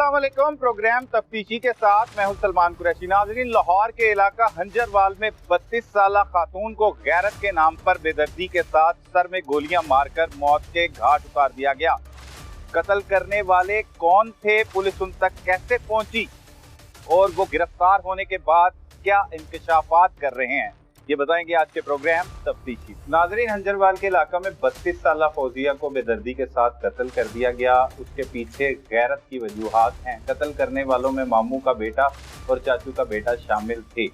अस्सलाम वालेकुम। प्रोग्राम तफ्तीशी के साथ मैं हूं सलमान कुरैशी। नाज़रीन, लाहौर के इलाका हंजरवाल में 32 साल खातून को गैरत के नाम पर बेदर्दी के साथ सर में गोलियां मारकर मौत के घाट उतार दिया गया। कत्ल करने वाले कौन थे, पुलिस उन तक कैसे पहुंची और वो गिरफ्तार होने के बाद क्या इंकशाफात कर रहे हैं, ये बताएंगे आज के प्रोग्राम तफ्तीशी। नाजरीन, हंजरवाल के इलाका में 32 साल फौजिया को बेदर्दी के साथ कत्ल कर दिया गया। उसके पीछे गैरत की वजूहात हैं। कत्ल करने वालों में मामू का बेटा और चाचू का बेटा शामिल थे।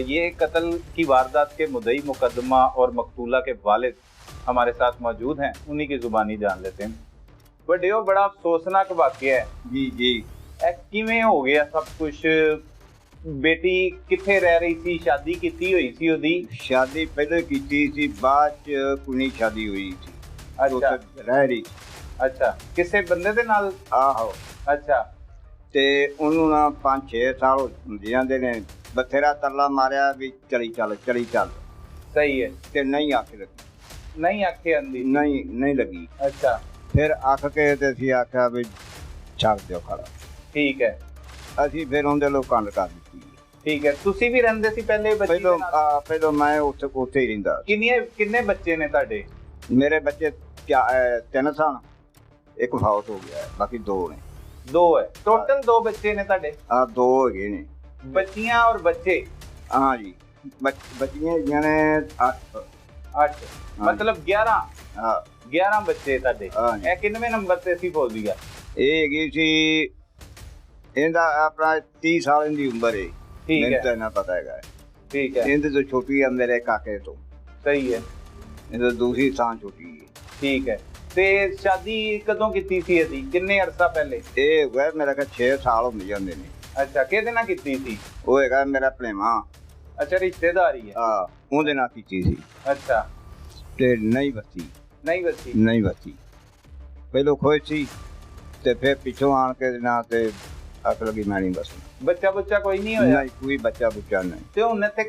ये कत्ल की वारदात के मुद्दई मुकदमा और मकतूला के वालिद हमारे साथ मौजूद हैं, उन्हीं की जुबानी जान लेते हैं। बड़े बड़ा अफसोसनाक वाकया है जी। किवें हो गया सब कुछ? बेटी किथे रह रही थी? शादी किती हुई थी? ओदी शादी पहले की थी, बाद कुनी शादी हुई थी। अच्छा, रह रही। अच्छा, किसे बंदे दे नाल? आहो। अच्छा, ते उन्होंने ना 5-6 साल जिंदे ने बथेरा तरला मारिया भी चली चल। सही है। ते नहीं आखे लगी, नहीं आखे आंदी? नहीं लगी। अच्छा, फिर आख के ते असीं आख्या भी छड़ दिओ खड़ा। ठीक है। असीं फिर उनदे लोग कंड कर दित्ती। ठीक है। तुसी भी रहंदे सी पहले बच्ची दे नाल? पहले मैं उत्थे ही रहिंदा। किन्ने बच्चे ने तुहाडे? मेरे बच्चे 3 सन, एक फौत हो गया है, बाकी 2 ने। 2 है टोटल? 2 बच्चे ने तुहाडे? 2 हैगे ने। बच्चियां और बच्चे? हाँ जी, बच्चियां हैगियां ने 8। मतलब 11? हाँ, 11 बच्चे तुहाडे। ए किन्नवें नंबर ते सी फौजिया? ਇਹ ਹੈਗੀ ਸੀ ਇਹਦਾ ਆਪਣਾ 30 साल ਦੀ ਉਮਰ ਹੈ। ठीक है, तो ना पता है। ठीक है। ਇਹਦੇ ਤੋਂ ਛੋਟੀ ਹੈ ਮੇਰੇ ਕਾਕੇ ਤੋਂ। सही है। ਇਹਦਾ दूसरी ਥਾਂ ਛੋਟੀ ਹੈ। ठीक है। ਤੇ शादी ਕਦੋਂ ਕੀਤੀ ਸੀ ਇਹਦੀ? ਕਿੰਨੇ ਅਰਸਾ ਪਹਿਲੇ? ਇਹ ਹੋਇਆ ਮੇਰਾ ਕਾ 6 ਸਾਲ ਹੋ ਜਾਂਦੇ ਨੇ। ਅੱਛਾ, ਕਿਹਦੇ ਨਾਲ ਕੀਤੀ ਸੀ? ਉਹ ਹੈਗਾ ਮੇਰਾ ਭਣੇਵਾ। ਅੱਛਾ, ਰਿਸ਼ਤੇਦਾਰੀ ਹੈ? ਹਾਂ, ਉਹਦੇ ਨਾਲ ਕੀਤੀ ਸੀ। ਅੱਛਾ, ਤੇ ਨਹੀਂ ਬੱਤੀ। ਨਹੀਂ ਬੱਤੀ। ਪਹਿਲੋਂ ਖੋਜ ਸੀ ਤੇ ਫਿਰ ਪਿੱਛੋਂ ਆਣ ਕੇ ਨਾ ਤੇ ਅੱਖ ਲੱਗੀ ਮੈਂ ਨਹੀਂ ਬਸ। ਬੱਚਾ ਕੋਈ ਨਹੀਂ ਹੋਇਆ? ਨਹੀਂ, ਕੋਈ ਬੱਚਾ ਨਹੀਂ। ਤੇ ਹੁਣ ਇੱਥੇ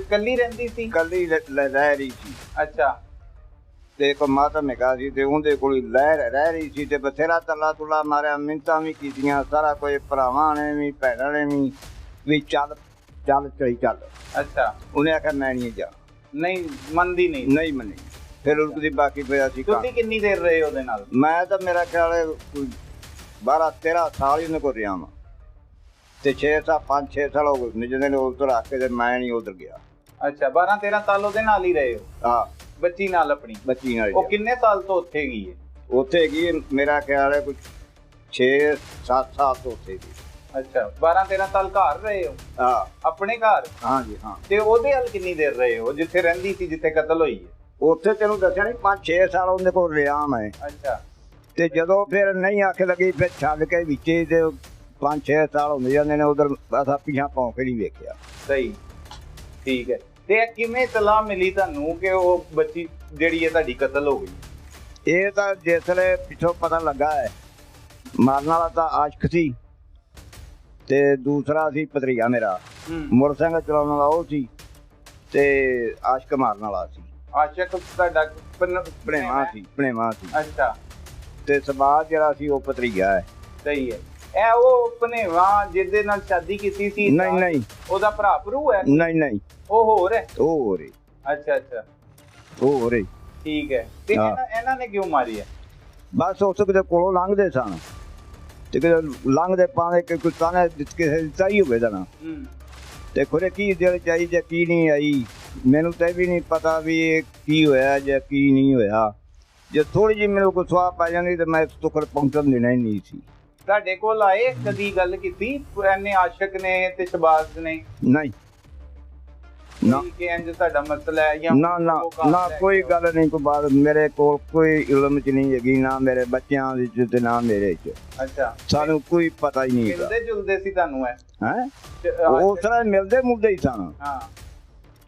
ਕੱਲੀ ਰਹਿੰਦੀ ਸੀ? ਕੱਲੀ ਰਹਿ ਰਹੀ ਸੀ। ਅੱਛਾ। ਤੇ ਇੱਕ ਮਾਤਾ ਮੇਗਾ ਸੀ ਤੇ ਉਹਦੇ ਕੋਲ ਰਹਿ ਰਹੀ ਸੀ ਤੇ ਬਥੇਰਾ ਤਰਲਾ ਤੁਲਾ ਮਾਰਿਆ, ਮਿੰਤਾਂ ਵੀ ਕੀਤੀਆਂ, ਸਾਰਾ ਕੋਈ ਭਰਾਵਾਂ ਨੇ ਵੀ ਭੈਣਾਂ ਨੇ ਵੀ ਚੱਲ। ਅੱਛਾ। ਉਹਨੇ ਆਖਿਆ ਮੈਂ ਨਹੀਂ ਜਾ। ਨਹੀਂ ਮੰਨਦੀ? ਨਹੀਂ ਮੰਨੀ। ਫਿਰ ਉਸਦੀ ਬਾਕੀ ਪਿਆ ਸੀ। ਤੁਸੀਂ ਕਿੰਨੀ ਦੇਰ ਰਹੇ ਉਹਦੇ ਨਾਲ? ਮੈਂ ਤਾਂ ਮੇਰਾ ਖਿਆਲ ਹੈ 12-13 ਸਾਲ ਹੀ ਉਹਨੇ ਕੋਲ ਰਿਹਾ ਵਾਂ ਤੇ 5-6 ਸਾਲ ਹੋ ਗਏ ਜਿਹਦੇ ਨੇ ਉਧਰ ਆ ਕੇ ਤੇ ਮੈਂ ਨਹੀਂ ਉਧਰ ਗਿਆ। ਅੱਛਾ, 12-13 ਸਾਲ ਉਹਦੇ ਨਾਲ ਹੀ ਰਹੇ ਹੋ? ਹਾਂ, ਬੱਚੀ ਨਾਲ ਆਪਣੀ? ਬੱਚੀ ਨਾਲ। ਉਹ ਕਿੰਨੇ ਸਾਲ ਤੋਂ ਉੱਥੇ ਗਈ ਹੈ? ਉੱਥੇ ਗਈ ਮੇਰਾ ਖਿਆਲ ਹੈ ਕੁਝ 6-7 ਸਾਲ ਤੋਂ ਉੱਥੇ ਗਈ। ਅੱਛਾ, 12-13 ਸਾਲ ਘਰ ਰਹੇ ਹੋ? ਹਾਂ, ਆਪਣੇ ਘਰ? ਹਾਂ ਜੀ, ਹਾਂ। ਤੇ ਉਹਦੇ ਨਾਲ ਕਿੰਨੀ ਦੇਰ ਰਹੇ ਹੋ ਜਿੱਥੇ ਰਹਿੰਦੀ ਸੀ, ਜਿੱਥੇ ਕਤਲ ਹੋਈ ਹੈ? ਉੱਥੇ ਤੈਨੂੰ ਦੱਸਿਆ ਨਹੀਂ 5-6 ਸਾਲ ਉਹਦੇ ਕੋਲ ਰਿਹਾ ਮੈਂ। ਅੱਛਾ। ਤੇ ਜਦੋਂ ਫਿਰ ਨਹੀਂ ਆਖੇ ਲੱਗੀ ਫਿਰ ਛੱਡ ਕੇ ਵਿੱਚੇ ਤੇ 5-6 ਸਾਲ ਹੁੰਦੇ ਜਾਂਦੇ ਨੇ ਉਧਰ ਬਸ ਪਿੱਛਾ ਭੌਂਕ ਨਹੀਂ ਵੇਖਿਆ। ਸਹੀ, ਠੀਕ ਹੈ। ਤੇ ਕਿਵੇਂ ਇਤਲਾਹ ਮਿਲੀ ਤੁਹਾਨੂੰ ਕਿ ਉਹ ਬੱਚੀ ਜਿਹੜੀ ਹੈ ਤੁਹਾਡੀ ਕਤਲ ਹੋ ਗਈ? ਇਹ ਤਾਂ ਜਿਸਲੇ ਪਿੱਛੋਂ ਪਤਾ ਲੱਗਾ ਹੈ, ਮਾਰਨ ਵਾਲਾ ਤਾਂ ਆਸ਼ਕ ਸੀ ਤੇ ਦੂਸਰਾ ਸੀ ਭਤਰੀਆ ਮੇਰਾ, ਮੋਟਰਸਾਈਕਲ ਚਲਾਉਣ ਵਾਲਾ ਉਹ ਸੀ ਤੇ ਆਸ਼ਕ ਮਾਰਨ ਵਾਲਾ ਸੀ। ਆਸ਼ਕ ਤੁਹਾਡਾ ਭਣੇਵਾ ਸੀ। ਅੱਛਾ। ਤੇ ਸਮਾਜ ਜਿਹੜਾ ਸੀ ਉਹ ਭਤਰੀਆ ਹੈ। ਸਹੀ ਹੈ। ਇਹ ਉਹ ਭਣੇਵਾ ਜਿਹਦੇ ਨਾਲ ਸ਼ਾਦੀ ਕੀਤੀ ਸੀ? ਨਹੀਂ, ਉਹਦਾ ਭਰਾ ਭਰੂ ਹੈ? ਨਹੀਂ, ਉਹ ਹੋਰ ਹੈ? ਉਹ ਹੋਰ ਹੈ। ਅੱਛਾ, ਉਹ ਹੋਰ ਹੈ। ਠੀਕ ਹੈ। ਤੇ ਇਹਨਾਂ ਨੇ ਕਿਉਂ ਮਾਰੀ ਹੈ? ਬਸ ਉਸ ਕਿਤੇ ਕੋਲੋਂ ਲੰਘਦੇ ਸਨ ਤੇ ਕਿਤੇ ਲੰਘਦੇ ਪਾਣੇ ਕਿ ਕੋਈ ਤਾਨੇ ਕਿਸੇ ਦਿੱਤਾ ਹੀ ਹੋਵੇ ਨਾ ਤੇ ਖੁਰੇ ਕੀ ਦਿਲ ਚਾਹੀ ਜਾਂ ਕੀ ਨਹੀਂ ਆਈ, ਮੈਨੂੰ ਤਾਂ ਵੀ ਨਹੀਂ ਪਤਾ ਵੀ ਇਹ ਕੀ ਹੋਇਆ ਜਾਂ ਕੀ ਨਹੀਂ ਹੋਇਆ। ਜੇ ਥੋੜੀ ਜਿਹੀ ਮੈਨੂੰ ਕੋਈ ਸਵਾਹ ਪੈ ਜਾਂਦੀ ਤੇ ਮੈਂ ਤੁਕਰ ਪਹੁੰਚਣ ਦੇਣਾ ਹੀ ਨਹੀਂ ਸੀ। ਤੁਹਾਡੇ ਕੋਲ ਆਏ ਕਦੀ ਗੱਲ ਕੀਤੀ ਐਨੇ ਆਸ਼ਕ ਨੇ ਤੇ ਸ਼ਬਾਜ਼ ਨੇ? ਨਹੀਂ ਨਾ, ਕਿ ਇੰਜ ਤੁਹਾਡਾ ਮਸਲਾ ਹੈ ਜਾਂ ਨਾ ਕੋਈ ਗੱਲ ਨਹੀਂ। ਕੋਈ ਬਾਤ ਮੇਰੇ ਕੋਲ ਕੋਈ ਇਲਮ ਚ ਨਹੀਂ ਹੈਗੀ, ਨਾ ਮੇਰੇ ਬੱਚਿਆਂ ਵਿੱਚ ਤੇ ਨਾ ਮੇਰੇ ਚ। ਅੱਛਾ, ਸਾਨੂੰ ਕੋਈ ਪਤਾ ਹੀ ਨਹੀਂ। ਮਿਲਦੇ ਜੁਲਦੇ ਸੀ ਤੁਹਾਨੂੰ? ਹੈ ਉਸ ਤਰ੍ਹਾਂ ਮਿਲਦੇ ਮੁਲਦੇ ਹੀ ਸਨ। ਹਾਂ।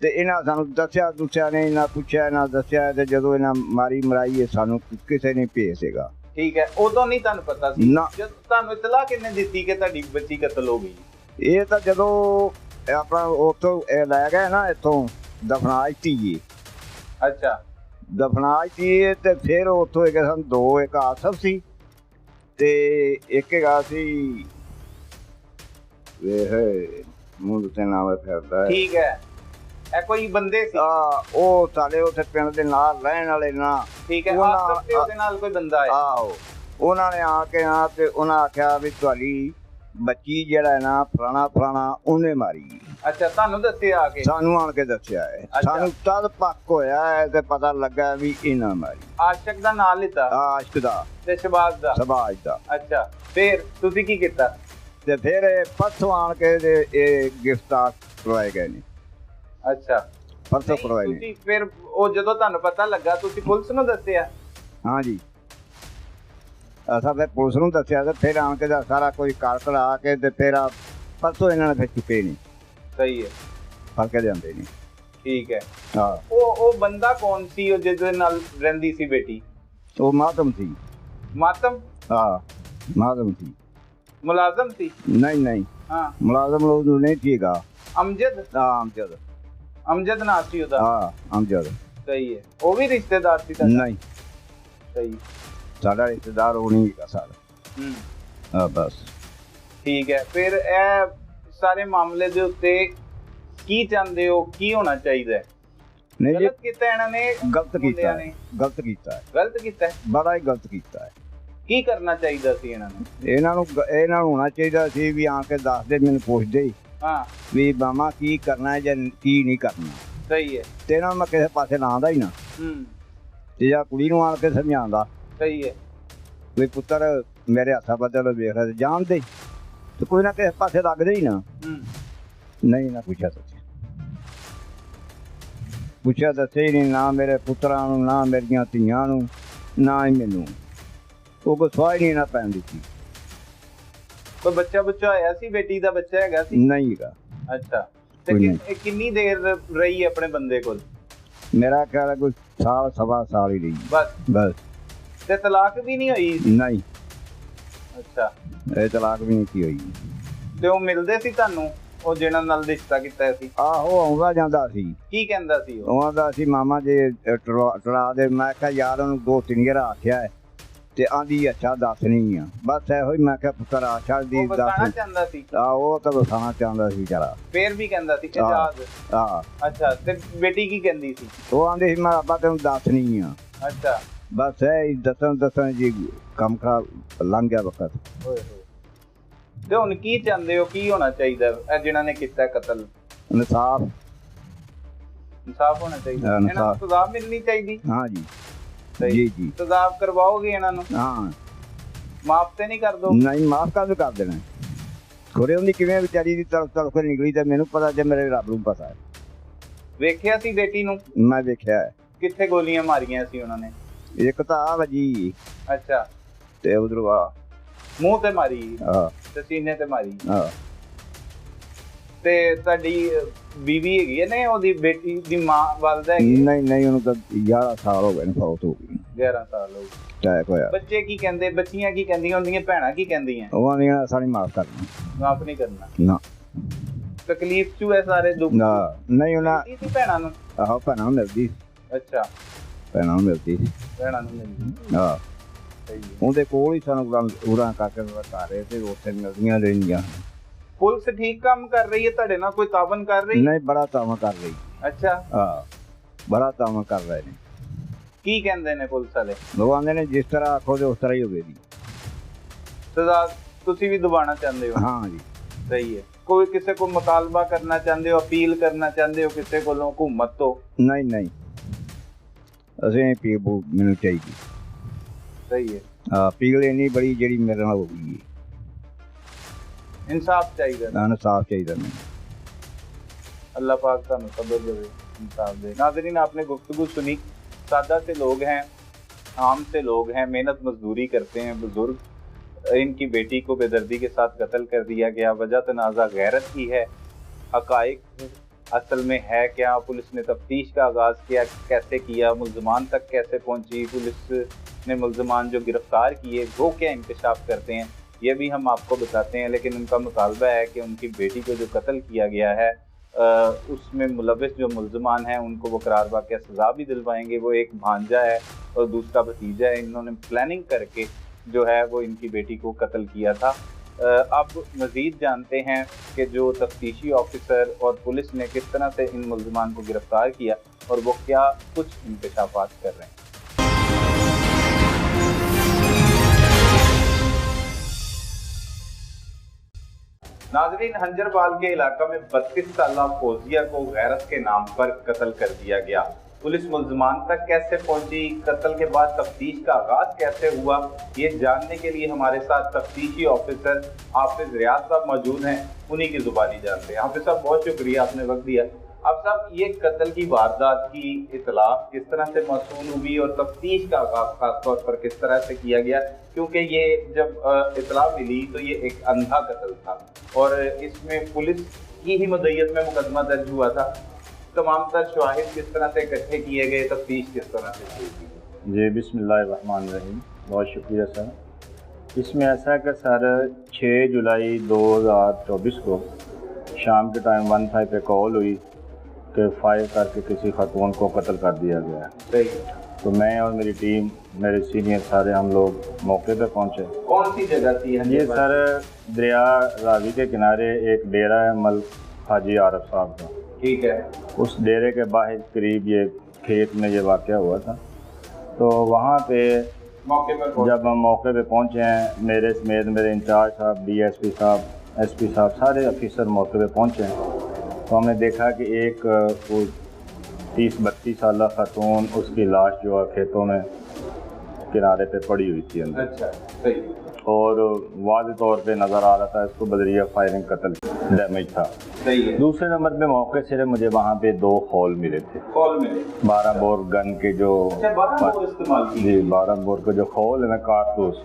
ਤੇ ਇਹਨਾਂ ਸਾਨੂੰ ਦੱਸਿਆ ਨਹੀਂ, ਨਾ ਪੁੱਛਿਆ ਨਾ ਦੱਸਿਆ। ਤੇ ਜਦੋਂ ਇਹਨਾਂ ਮਾਰੀ ਮਰਾਈ ਸਾਨੂੰ ਕਿਸੇ ਨੇ ਭੇਜੇਗਾ। ਠੀਕ ਹੈ। ਉਦੋਂ ਨਹੀਂ ਤੁਹਾਨੂੰ ਪਤਾ ਸੀ? ਜਦੋਂ ਤੁਹਾਨੂੰ ਇਤਲਾਹ ਕਿੰਨੇ ਦਿੱਤੀ ਕਿ ਤੁਹਾਡੀ ਬੱਚੀ ਕਤਲ ਹੋ ਗਈ? ਇਹ ਤਾਂ ਜਦੋਂ ਆਪਣਾ ਉੱਥੋਂ ਲੈ ਗਏ ਨਾ, ਇੱਥੋਂ ਦਫਨਾ ਦਿੱਤੀ ਜੀ। ਅੱਛਾ। ਦਫਨਾ ਦਿੱਤੀ ਤੇ ਫਿਰ ਉੱਥੋਂ ਇੱਕ ਸਾਨੂੰ 2 ਇੱਕ ਆਸਫ ਸੀ ਤੇ ਇੱਕ ਹੈਗਾ ਸੀ ਵੇਖ ਮੂੰਹ ਤੇ ਨਾਮ ਫਿਰਦਾ ਠੀਕ ਹੈ, ਇਹ ਕੋਈ ਬੰਦੇ ਸੀ? ਉਹ ਸਾਡੇ ਉੱਥੇ ਪਿੰਡ ਦੇ ਨਾਲ ਰਹਿਣ ਵਾਲੇ ਨਾ। ਠੀਕ ਹੈ, ਉਹਨਾਂ- ਆਸਰ ਤੇ ਉਹਦੇ ਨਾਲ ਕੋਈ ਬੰਦਾ ਹੈ? ਆਹੋ, ਉਹਨਾਂ ਨੇ ਆ ਕੇ ਨਾ ਤੇ ਉਹਨਾਂ ਆਖਿਆ ਵੀ ਤੁਹਾਡੀ ਬੱਚੀ ਜਿਹੜਾ ਹੈ ਨਾ ਫਲਾਣਾ ਉਹਨੇ ਮਾਰੀ। ਅੱਛਾ, ਤੁਹਾਨੂੰ ਦੱਸਿਆ ਆ ਕੇ? ਸਾਨੂੰ ਆਣ ਕੇ ਦੱਸਿਆ ਹੈ। ਸਾਨੂੰ ਤਦ ਪੱਕ ਹੋਇਆ ਹੈ ਤੇ ਪਤਾ ਲੱਗਾ ਵੀ ਇਹਨਾਂ ਮਾਰੀ। ਆਸ਼ਕ ਦਾ ਨਾਮ ਲਿੱਤਾ? ਆਸ਼ਕ ਦਾ ਤੇ ਸ਼ਬਾਜ਼ ਦਾ? ਸ਼ਬਾਜ਼ ਦਾ। ਅੱਛਾ, ਫਿਰ ਤੁਸੀਂ ਕੀ ਕੀਤਾ? ਤੇ ਫਿਰ ਪਰਸੋਂ ਆਣ ਕੇ ਇਹ ਗ੍ਰਿਫਤਾਰ ਕਰਵਾਏ ਗਏ ਨੇ। ਅੱਛਾ, ਪਰਸੋਂ ਕਰਵਾਏ ਨੇ। ਤੁਸੀਂ ਫਿਰ ਉਹ ਜਦੋਂ ਤੁਹਾਨੂੰ ਪਤਾ ਲੱਗਾ ਤੁਸੀਂ ਪੁਲਿਸ ਨੂੰ ਦੱਸਿਆ? ਹਾਂਜੀ, ਅਸਾਂ ਫਿਰ ਪੁਲਿਸ ਨੂੰ ਦੱਸਿਆ ਤੇ ਫਿਰ ਆਣ ਕੇ ਦਾ ਸਾਰਾ ਕੋਈ ਕਾਰ ਕਰਾ ਕੇ ਤੇ ਫਿਰ ਪਰਸੋਂ ਇਹਨਾਂ ਨੇ ਫਿਰ ਚੁੱਕੇ ਨਹੀਂ। ਸਹੀ ਹੈ, ਫੜ ਕੇ ਲਿਆਂਦੇ ਨੇ। ਠੀਕ ਹੈ। ਹਾਂ, ਉਹ ਬੰਦਾ ਕੌਣ ਸੀ ਉਹ ਜਿਹਦੇ ਨਾਲ ਰਹਿੰਦੀ ਸੀ ਬੇਟੀ? ਉਹ ਮਾਤਮ ਸੀ। ਮਾਤਮ? ਹਾਂ, ਮਾਤਮ ਸੀ। ਮੁਲਾਜ਼ਮ ਸੀ? ਨਹੀਂ ਹਾਂ, ਮੁਲਾਜ਼ਮ ਲੋਕ ਨਹੀਂ ਸੀਗਾ। ਅਮਜਦ? ਹਾਂ, ਅਮਜਦ। ਅਮਜਦ ਨਾਂ ਸੀ ਉਹਦਾ? ਹਾਂ, ਅਮਜਦ। ਸਹੀ ਹੈ। ਉਹ ਵੀ ਰਿਸ਼ਤੇਦਾਰ ਸੀ ਤੁਹਾਡਾ? ਨਹੀਂ, ਸਹੀ, ਸਾਡਾ ਰਿਸ਼ਤੇਦਾਰ ਉਹ ਨਹੀਂ ਹੈਗਾ ਸਾਡਾ। ਹਾਂ, ਬਸ ਠੀਕ ਹੈ। ਫਿਰ ਇਹ ਸਾਰੇ ਮਾਮਲੇ ਦੇ ਉੱਤੇ ਕੀ ਚਾਹੁੰਦੇ ਹੋ, ਕੀ ਹੋਣਾ ਚਾਹੀਦਾ ਹੈ? ਨਹੀਂ ਜੀ, ਗਲਤ ਕੀਤਾ ਇਹਨਾਂ ਨੇ? ਗਲਤ ਕੀਤਾ ਹੈ, ਗਲਤ ਕੀਤਾ ਹੈ, ਗਲਤ ਕੀਤਾ ਹੈ, ਬੜਾ ਹੀ ਗਲਤ ਕੀਤਾ ਹੈ। ਕੀ ਕਰਨਾ ਚਾਹੀਦਾ ਸੀ ਇਹਨਾਂ ਨੂੰ? ਇਹਨਾਂ ਨੂੰ ਹੋਣਾ ਚਾਹੀਦਾ ਸੀ ਵੀ ਆ ਕੇ ਦੱਸਦੇ, ਮੈਨੂੰ ਪੁੱਛਦੇ ਹਾਂ ਵੀ ਮਾਮਾ ਕੀ ਕਰਨਾ ਜਾਂ ਕੀ ਨਹੀਂ ਕਰਨਾ। ਸਹੀ ਹੈ। ਤੇ ਇਹਨਾਂ ਨੂੰ ਮੈਂ ਕਿਸੇ ਪਾਸੇ ਨਾ ਆਉਂਦਾ ਹੀ ਨਾ। ਤੇ ਜਾਂ ਕੁੜੀ ਨੂੰ ਆਣ ਕੇ ਸਮਝਾਉਂਦਾ ਸਹੀ ਹੈ ਵੀ ਪੁੱਤਰ ਮੇਰੇ ਹੱਥਾਂ ਬਦਲ ਵੇਖ ਜਾਣਦੇ, ਤੇ ਕੋਈ ਨਾ ਕਿਸੇ ਪਾਸੇ ਲੱਗਦੇ ਹੀ ਨਾ। ਨਹੀਂ ਨਾ ਪੁੱਛਿਆ ਦੱਸੇ ਹੀ ਨਹੀਂ, ਨਾ ਮੇਰੇ ਪੁੱਤਰਾਂ ਨੂੰ, ਨਾ ਮੇਰੀਆਂ ਧੀਆਂ ਨੂੰ, ਨਾ ਹੀ ਮੈਨੂੰ। ਉਹ ਕੋਈ ਸਵਾਹ ਹੀ ਨਹੀਂ ਨਾ ਪੈਣ ਦਿੱਤੀ। ਕੋਈ ਬੱਚਾ ਹੋਇਆ ਸੀ? ਬੇਟੀ ਦਾ ਬੱਚਾ ਹੈਗਾ ਸੀ? ਨਹੀਂ ਹੈਗਾ। ਅੱਛਾ, ਤੇ ਕਿੰਨੀ ਦੇਰ ਰਹੀ ਆਪਣੇ ਬੰਦੇ ਕੋਲ? ਮੇਰਾ ਖਿਆਲ ਹੈ ਕੋਈ ਸਾਲ ਸਵਾ ਸਾਲ ਹੀ ਰਹੀ ਬਸ। ਤੇ ਤਲਾਕ ਵੀ ਨਹੀਂ ਹੋਈ? ਨਹੀਂ। ਅੱਛਾ, ਇਹ ਤਲਾਕ ਵੀ ਨਹੀਂ ਸੀ ਹੋਈ। ਤੇ ਉਹ ਮਿਲਦੇ ਸੀ ਤੁਹਾਨੂੰ, ਉਹ ਜਿਹਨਾਂ ਨਾਲ ਰਿਸ਼ਤਾ ਕੀਤਾ ਸੀ? ਆਹੋ, ਆਉਂਦਾ ਜਾਂਦਾ ਸੀ। ਕੀ ਕਹਿੰਦਾ ਸੀ ਉਹ? ਆਉਂਦਾ ਸੀ ਮਾਮਾ ਜੇ ਟਰਾ ਦੇ। ਮੈਂ ਕਿਹਾ ਯਾਰ ਉਹਨੂੰ 2-3 ਵਾਰ ਆਖਿਆ ਹੈ ਤੇ ਆਂਦੀ ਅੱਛਾ ਦੱਸਣੀ ਆ, ਬਸ ਇਹੋ ਹੀ। ਮੈਂ ਕਿਹਾ ਪੁੱਤਰ ਆਸ਼ਾ ਦੀ ਦੱਸਣਾ ਚਾਹੁੰਦਾ ਸੀ? ਉਹ ਤਾਂ ਦੱਸਣਾ ਚਾਹੁੰਦਾ ਸੀ ਵਿਚਾਰਾ। ਫੇਰ ਵੀ ਕਹਿੰਦਾ ਸੀ ਇਜਾਜ਼? ਅੱਛਾ, ਤੇ ਬੇਟੀ ਕੀ ਕਹਿੰਦੀ ਸੀ? ਉਹ ਆਂਦੀ ਸੀ ਮੈਂ ਅੱਬਾ ਤੈਨੂੰ ਦੱਸਣੀ ਆ। ਅੱਛਾ, ਬਸ ਇਹ ਦੱਸਣ ਜੀ ਕੰਮ ਖਰਾਬ ਲੰਘ ਗਿਆ ਵਕਤ। ਤੇ ਹੁਣ ਕੀ ਚਾਹੁੰਦੇ ਹੋ, ਕੀ ਹੋਣਾ ਚਾਹੀਦਾ ਇਹ ਜਿਹਨਾਂ ਨੇ ਕੀਤਾ ਕਤਲ? ਇਨਸਾਫ ਹੋਣਾ ਚਾਹੀਦਾ, ਇਹਨਾਂ ਨੂੰ ਸਜ਼ਾ ਮਿਲਣੀ ਚਾਹੀਦੀ। ਹਾਂ ਜੀ, ਜੀ ਸਜ਼ਾ ਕਰਵਾਓਗੇ ਇਹਨਾਂ ਨੂੰ? ਹਾਂ। ਮਾਫ ਤੇ ਨਹੀਂ ਕਰ ਦੋ? ਨਹੀਂ, ਮਾਫ ਕਰ ਦੇਣਾ। ਖੁਰੇ ਉਹਦੀ ਕਿਵੇਂ ਵਿਚਾਰੀ ਦੀ ਤੜਫ ਨਿਕਲੀ ਤੇ ਮੈਨੂੰ ਪਤਾ, ਜੇ ਮੇਰੇ ਰੱਬ ਨੂੰ ਪਤਾ ਹੈ। ਵੇਖਿਆ ਸੀ ਬੇਟੀ ਨੂੰ? ਮੈਂ ਵੇਖਿਆ ਹੈ। ਕਿੱਥੇ ਗੋਲੀਆਂ ਮਾਰੀਆਂ ਸੀ ਉਹਨਾਂ ਨੇ? ਇੱਕ ਤਾਂ ਆ ਵਜੀ। ਅੱਛਾ, ਤੇ ਉਧਰੋਂ ਆ ਮੂੰਹ ਤੇ ਮਾਰੀ? ਤੇ ਸੀਨੇ ਤੇ ਮਾਰੀ? ਤੇ ਤੁਹਾਡੀ ਬੀਵੀ ਹੈਗੀ ਹੈ ਨੇ, ਉਹਦੀ ਬੇਟੀ ਦੀ ਮਾਂ ਵਾਲਦਾ ਹੈਗੀ? ਨਹੀਂ, ਉਹਨੂੰ ਤਾਂ 11 ਸਾਲ ਹੋ ਗਏ ਨੇ, ਫੌਤ ਹੋ ਗਈ। 11 ਸਾਲ ਹੋ ਗਏ। ਅਟੈਕ ਹੋਇਆ। ਬੱਚੇ ਕੀ ਕਹਿੰਦੇ, ਬੱਚੀਆਂ ਕੀ ਕਹਿੰਦੀਆਂ ਹੁੰਦੀਆਂ, ਭੈਣਾਂ ਕੀ ਕਹਿੰਦੀਆਂ? ਉਹ ਆਂਦੀਆਂ ਸਾਡੀ ਮਾਫ ਕਰਨਾ। ਮਾਫ ਨਹੀਂ ਕਰਨਾ? ਨਾ। ਤਕਲੀਫ ਚ ਹੈ ਸਾਰੇ ਦੁੱਖ? ਨਹੀਂ, ਉਹਨਾਂ ਸੀ ਭੈਣਾਂ ਨੂੰ? ਆਹੋ, ਭੈਣਾਂ ਨੂੰ ਮਿਲਦੀ। ਅੱਛਾ, ਭੈਣਾਂ ਨੂੰ ਮਿਲਦੀ ਸੀ। ਭੈਣਾਂ ਨੂੰ ਮਿਲਦੀ। ਹਾਂ, ਉਹਦੇ ਕੋਲ ਹੀ ਸਾਨੂੰ ਉਰਾਂ ਕਰਕੇ ਘਰ ਤੇ ਉੱਥੇ ਮਿਲਦੀਆਂ ਰਹਿੰਦੀਆਂ। ਪੁਲਿਸ ਠੀਕ ਕੰਮ ਕਰ ਰਹੀ ਹੈ ਤੁਹਾਡੇ ਨਾਲ? ਕੋਈ ਤਾਵਨ ਕਰ ਰਹੀ? ਨਹੀਂ, ਬੜਾ ਤਾਵਨ ਕਰ ਰਹੀ। ਅੱਛਾ, ਹਾਂ, ਬੜਾ ਤਾਵਨ ਕਰ ਰਹੇ ਨੇ। ਕੀ ਕਹਿੰਦੇ ਨੇ ਪੁਲਿਸ ਵਾਲੇ? ਉਹ ਆਂਦੇ ਨੇ ਜਿਸ ਤਰ੍ਹਾਂ ਆਖੋ ਤੇ ਉਸ ਤਰ੍ਹਾਂ ਹੀ ਹੋਵੇਗੀ ਸਜ਼ਾ। ਤੁਸੀਂ ਵੀ ਦਬਾਉਣਾ ਚਾਹੁੰਦੇ ਹੋ? ਹਾਂ ਜੀ। ਸਹੀ ਹੈ। ਕੋਈ ਕਿਸੇ ਕੋ ਮੁਤਾਲਬਾ ਕਰਨਾ ਚਾਹੁੰਦੇ ਹੋ, ਅਪੀਲ ਕਰਨਾ ਚਾਹੁੰਦੇ ਹੋ ਕਿਸੇ ਕੋਲੋਂ, ਹਕੂਮਤ ਤੋਂ? ਨਹੀਂ, ਅਸੀਂ ਪੀਬੂ ਮੈਨੂੰ ਚਾਹੀਦੀ। ਸਹੀ ਹੈ। ਹਾਂ, ਪੀਲ ਇੰਨੀ ਬੜੀ ਜਿਹੜੀ ਮੇਰੇ ਨਾਲ ਹੋ ਗਈ। ਇਨਸਾਫ ਚਾਹੀਦਾ। ਇਨਸਾਫ ਚਾਹੀਦਾ ਮੈਨੂੰ। अल्लाह पाक का सब्र देवे, इंसाफ दे। नाज़रीन, आपने गुफ्तगू सुनी। सादा से लोग हैं, आम से लोग हैं, मेहनत मजदूरी करते हैं बुजुर्ग। इनकी बेटी को बेदर्दी के साथ कत्ल कर दिया गया। वजह तनाज़ा गैरत की है। हक़ाइक़ असल में है क्या? पुलिस ने तफ्तीश का आगाज़ किया, कैसे किया? मुल्ज़मान तक कैसे पहुँची? पुलिस ने मुल्ज़मान जो गिरफ़्तार किए वो क्या इंकशाफ करते हैं, ये भी हम आपको बताते हैं। लेकिन उनका मुतालबा है कि उनकी बेटी को जो कत्ल किया गया है उसमें मुलविस जो मुल्ज़मान हैं उनको वो करार वाक़या सज़ा भी दिलवाएंगे। वो एक भांजा है और दूसरा भतीजा है। इन्होंने प्लानिंग करके जो है वो इनकी बेटी को कत्ल किया था। अब मज़ीद जानते हैं कि जो तफ्तीशी ऑफिसर और पुलिस ने किस तरह से इन मुल्ज़िमान को गिरफ्तार किया और वो क्या कुछ इंकशाफात कर रहे हैं। नाज़रीन, हंजरवाल के इलाका में 32 साला फौजिया को गैरत के नाम पर कत्ल कर दिया गया। पुलिस मुल्ज़िमान तक कैसे पहुंची, कत्ल के बाद तफ्तीश का आगाज कैसे हुआ, ये जानने के लिए हमारे साथ तफ्तीशी ऑफिसर हाफिज रियाज साहब मौजूद हैं। उन्हीं की जुबानी जानते हैं। हाफिज साहब, बहुत शुक्रिया, आपने वक्त दिया। अब साहब, ये कत्ल की वारदात की इतला किस तरह से मौसूल हुई और तफ्तीश का आगाज खासतौर पर किस तरह से किया गया, क्योंकि ये जब इतला मिली तो ये एक अंधा कत्ल था और इसमें पुलिस की ही मदय्यत में मुकदमा दर्ज हुआ था। तमाम तर शवाहिद किस तरह से इकट्ठे किए गए, तफ्तीश किस तरह से की गई? जी, बिस्मिल्लाहिर्रहमानिर्रहीम। बहुत शुक्रिया सर। इसमें ऐसा है कि सर 6 जुलाई 2024 को शाम के टाइम 15 पे कॉल हुई कि फायर करके किसी खातून को कत्ल कर दिया गया। सही। तो मैं और मेरी टीम, मेरे सीनियर सारे हम लोग मौके पर पहुंचे। कौन सी जगह थी? ये सर दरिया रावी के किनारे एक डेरा है मलिक हाजी आरफ साहब का। ठीक है। उस डेरे के बाहर करीब ये खेत में ये वाक़या हुआ था। तो वहाँ पे मौके पर जब हम मौके पे पहुँचे हैं, मेरे समेत मेरे इंचार्ज साहब, DSP साहब, SP साहब, सारे ऑफिसर मौके पे पहुँचे हैं, तो हमने देखा कि एक 30-32 साल खातून, उसकी लाश जो है खेतों में किनारे पे पड़ी हुई थी अंदर। अच्छा, सही। और वाज़ेह तौर पे नज़र आ रहा था इसको बदरिया फायरिंग कत्ल डैमेज था। सही है। दूसरे नंबर पे मौके से मुझे वहाँ पे 2 खौल मिले थे। कॉल मिले 12 बोर गन के जो 12 बोर इस्तेमाल की। जी, 12 बोर के जो खौल है कारतूस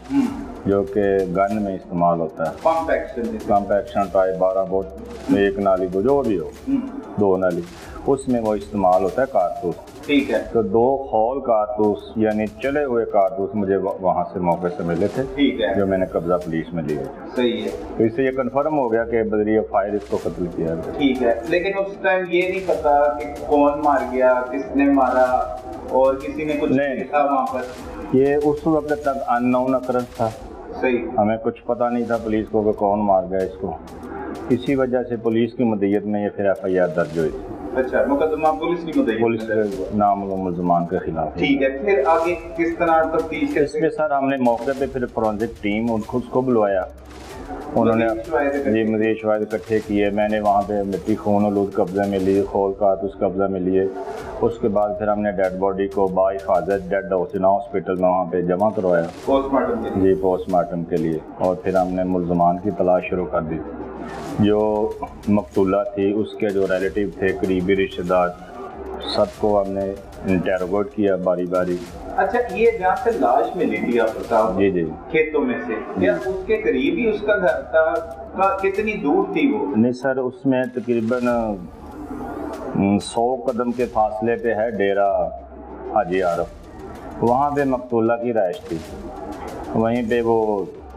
जो कि गन में इस्तेमाल होता है, पंप एक्शन टाइप 12 बोर में 1 नाली दो जो भी हो 2 नाली, उसमें वो इस्तेमाल होता है कारतूस। ठीक है। तो 2 खौल कारतूस यानी चले हुए कारतूस मुझे वहाँ से मौके से मिले थे। ठीक है। जो मैंने कब्जा पुलिस में लिया। सही है। तो इससे ये कंफर्म हो गया कि बदरिया फायर इसको कत्ल किया गया। ठीक है, लेकिन उस टाइम ये नहीं पता कि कौन मार गया, किसने मारा और किसी ने कुछ नहीं लिखा वहाँ पर? ये उस वक्त तक अननोन अकरस था। सही। हमें कुछ पता नहीं था पुलिस को कि कौन मार गया इसको। इसी वजह से पुलिस की मदय्यत में ये फिर FIR दर्ज हुई थी। अच्छा, मुकदमा पुलिस की मदद, पुलिस के नामअलूम मुल्ज़िमान के खिलाफ। ठीक है, फिर आगे किस तरह तफ्तीश? इसमें सर हमने मौके पे फिर फोरेंसिक टीम उसको बुलवाया। उन्होंने जी मज़ीद शवाहिद इकट्ठे किए। मैंने वहाँ पे मिट्टी खून आलूद कब्जे में लिए, खोल कारतूस कब्जा में लिए। उसके बाद फिर हमने डेड बॉडी को बाहिफाजत डेड हुसैना हॉस्पिटल में वहाँ पे जमा करवाया पोस्टमार्टम के लिए। जी, पोस्टमार्टम के लिए। और फिर हमने मुल्ज़िमान की तलाश शुरू कर दी। जो मकतूला थी उसके जो रिलेटिव थे, करीबी रिश्तेदार, सबको हमने इंटेरोगेट किया बारी बारी। अच्छा, ये जहाँ से लाश मिली थी आप बताओ? जी जी, खेतों में से, क्या उसके करीब ही उसका घर था? कितनी दूर थी वो? नहीं सर, उसमें तकरीबन 100 कदम के फासले पे है डेरा हाजी आरफ। वहाँ पे मकतूला की रहायश थी। वहीं पे वो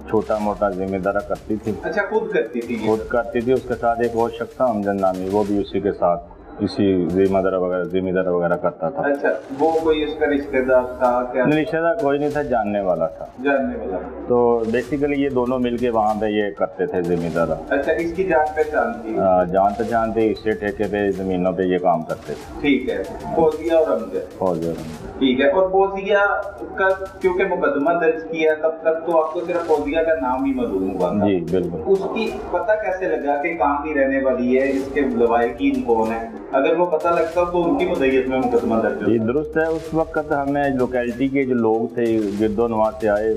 छोटा मोटा जिम्मेदारा करती थी। अच्छा, खुद करती थी? खुद करती थी। उसके साथ एक और शख्स था हमजद नामी, वो भी उसी के साथ इसी जिम्मेदारा वगैरह करता था। अच्छा, वो कोई उसका रिश्तेदार था क्या? नहीं, रिश्तेदार कोई नहीं था, जानने वाला था। जानने वाला। तो बेसिकली ये दोनों मिलके वहाँ पे ये करते थे जिम्मेदारा। अच्छा, इसकी जान पहचान थी? जान पहचान थी, इससे ठेके पे ज़मीनों पे ये काम करते थे। ठीक है। फौजिया और हमजद। ठीक है। और फौजिया का क्योंकि मुकदमा दर्ज किया तब तक तो आपको सिर्फ फौजिया का नाम ही मालूम हुआ था? जी बिल्कुल। उसकी पता कैसे लगा कि कहाँ की रहने वाली है, इसके लवाहिकीन कौन है? अगर वो पता लगता तो उनकी मदय्यत में मुकदमा दर्ज? जी दुरुस्त है। उस वक्त हमें लोकेलिटी के जो लोग थे गिरदोनवा से आए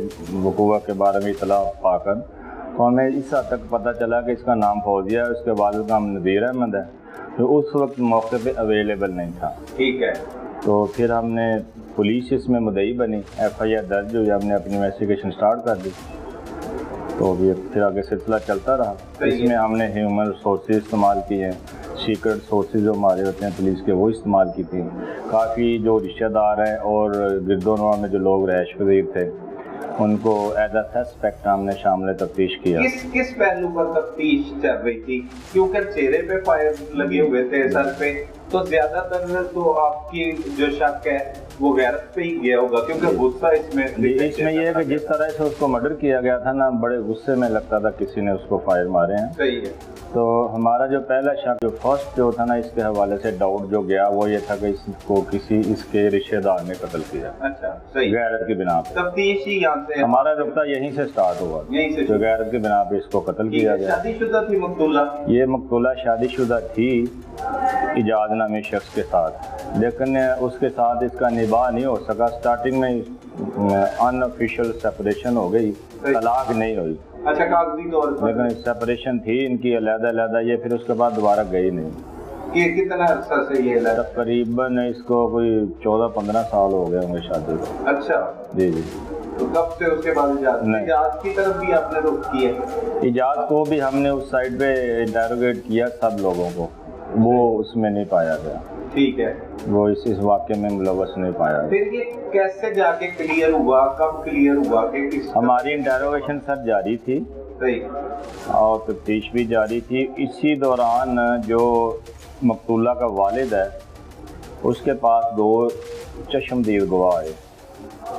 वक़ूआ के बारे में इतला पाकर, तो हमें इस हद तक पता चला कि इसका नाम फौजिया है, उसके वालिद का नाम नज़ीर अहमद है, जो उस वक्त मौके पे अवेलेबल नहीं था। ठीक है। तो फिर हमने पुलिस इसमें मुद्दई बनी, FIR दर्ज हुई, हमने अपनी इन्वेस्टिगेशन स्टार्ट कर दी। तो फिर आगे सिलसिला चलता रहा। इसमें हमने ह्यूमन रिसोर्सेज इस्तेमाल किए हैं, सीक्रेट सोर्सेज जो हमारे होते हैं पुलिस के, वो इस्तेमाल की थी। काफ़ी जो रिश्तेदार हैं और गिरदोनवा में जो लोग रहायश पज़ीर थे उनको एज अ सस्पेक्ट हमने शामिल तफ्तीश किया। किस पहलू पर तफ्तीश चल रही थी? क्योंकि चेहरे पे फायर लगे हुए थे, सर पे, तो ज्यादातर तो आपकी जो शक है वो गैरत पे ही गया होगा, क्योंकि गुस्सा इसमें ये है कि जिस तरह से उसको मर्डर किया गया था ना, बड़े गुस्से में लगता था किसी ने उसको फायर मारे हैं। सही है। तो हमारा जो पहला शक जो फर्स्ट जो था ना, इसके हवाले से डाउट जो गया वो ये था कि इसको किसी इसके रिश्तेदार ने कत्ल किया। अच्छा, सही। गैरत की बिना पे तफ्तीश ही यहाँ से हमारा नुकता यहीं से स्टार्ट हुआ, यहीं से जो गैरत की बिना पे इसको कत्ल किया गया। शादीशुदा थी मकतूला? ये मकतूला शादीशुदा थी इजाज नामी शख्स के साथ, लेकिन उसके साथ इसका निबाह नहीं हो सका। स्टार्टिंग में अनऑफिशियल सेपरेशन हो गई, तलाक नहीं हुई। अच्छा, कागजी तौर पर लेकिन सेपरेशन थी इनकी अलग-अलग। ये फिर उसके बाद दोबारा गई नहीं। ये कितना अर्सा से ये तकरीबन इसको कोई 14-15 साल हो गए होंगे शादी को। अच्छा जी जी। तो कब से उसके बाद इजाज की तरफ भी आपने रुख किया? इजाज को भी हमने उस साइड पे इंटेरोगेट किया, सब लोगों को, वो उसमें नहीं पाया गया। ठीक है। वो इस वाक़े में मुलव्वस नहीं पाया। फिर ये कैसे जाके क्लियर हुआ, कब क्लियर हुआ कि हमारी इंटेरोगेशन सर जारी थी। सही। और तफ्तीश भी जारी थी। इसी दौरान जो मकतूला का वालिद है उसके पास 2 चश्मदीद गवाह आए।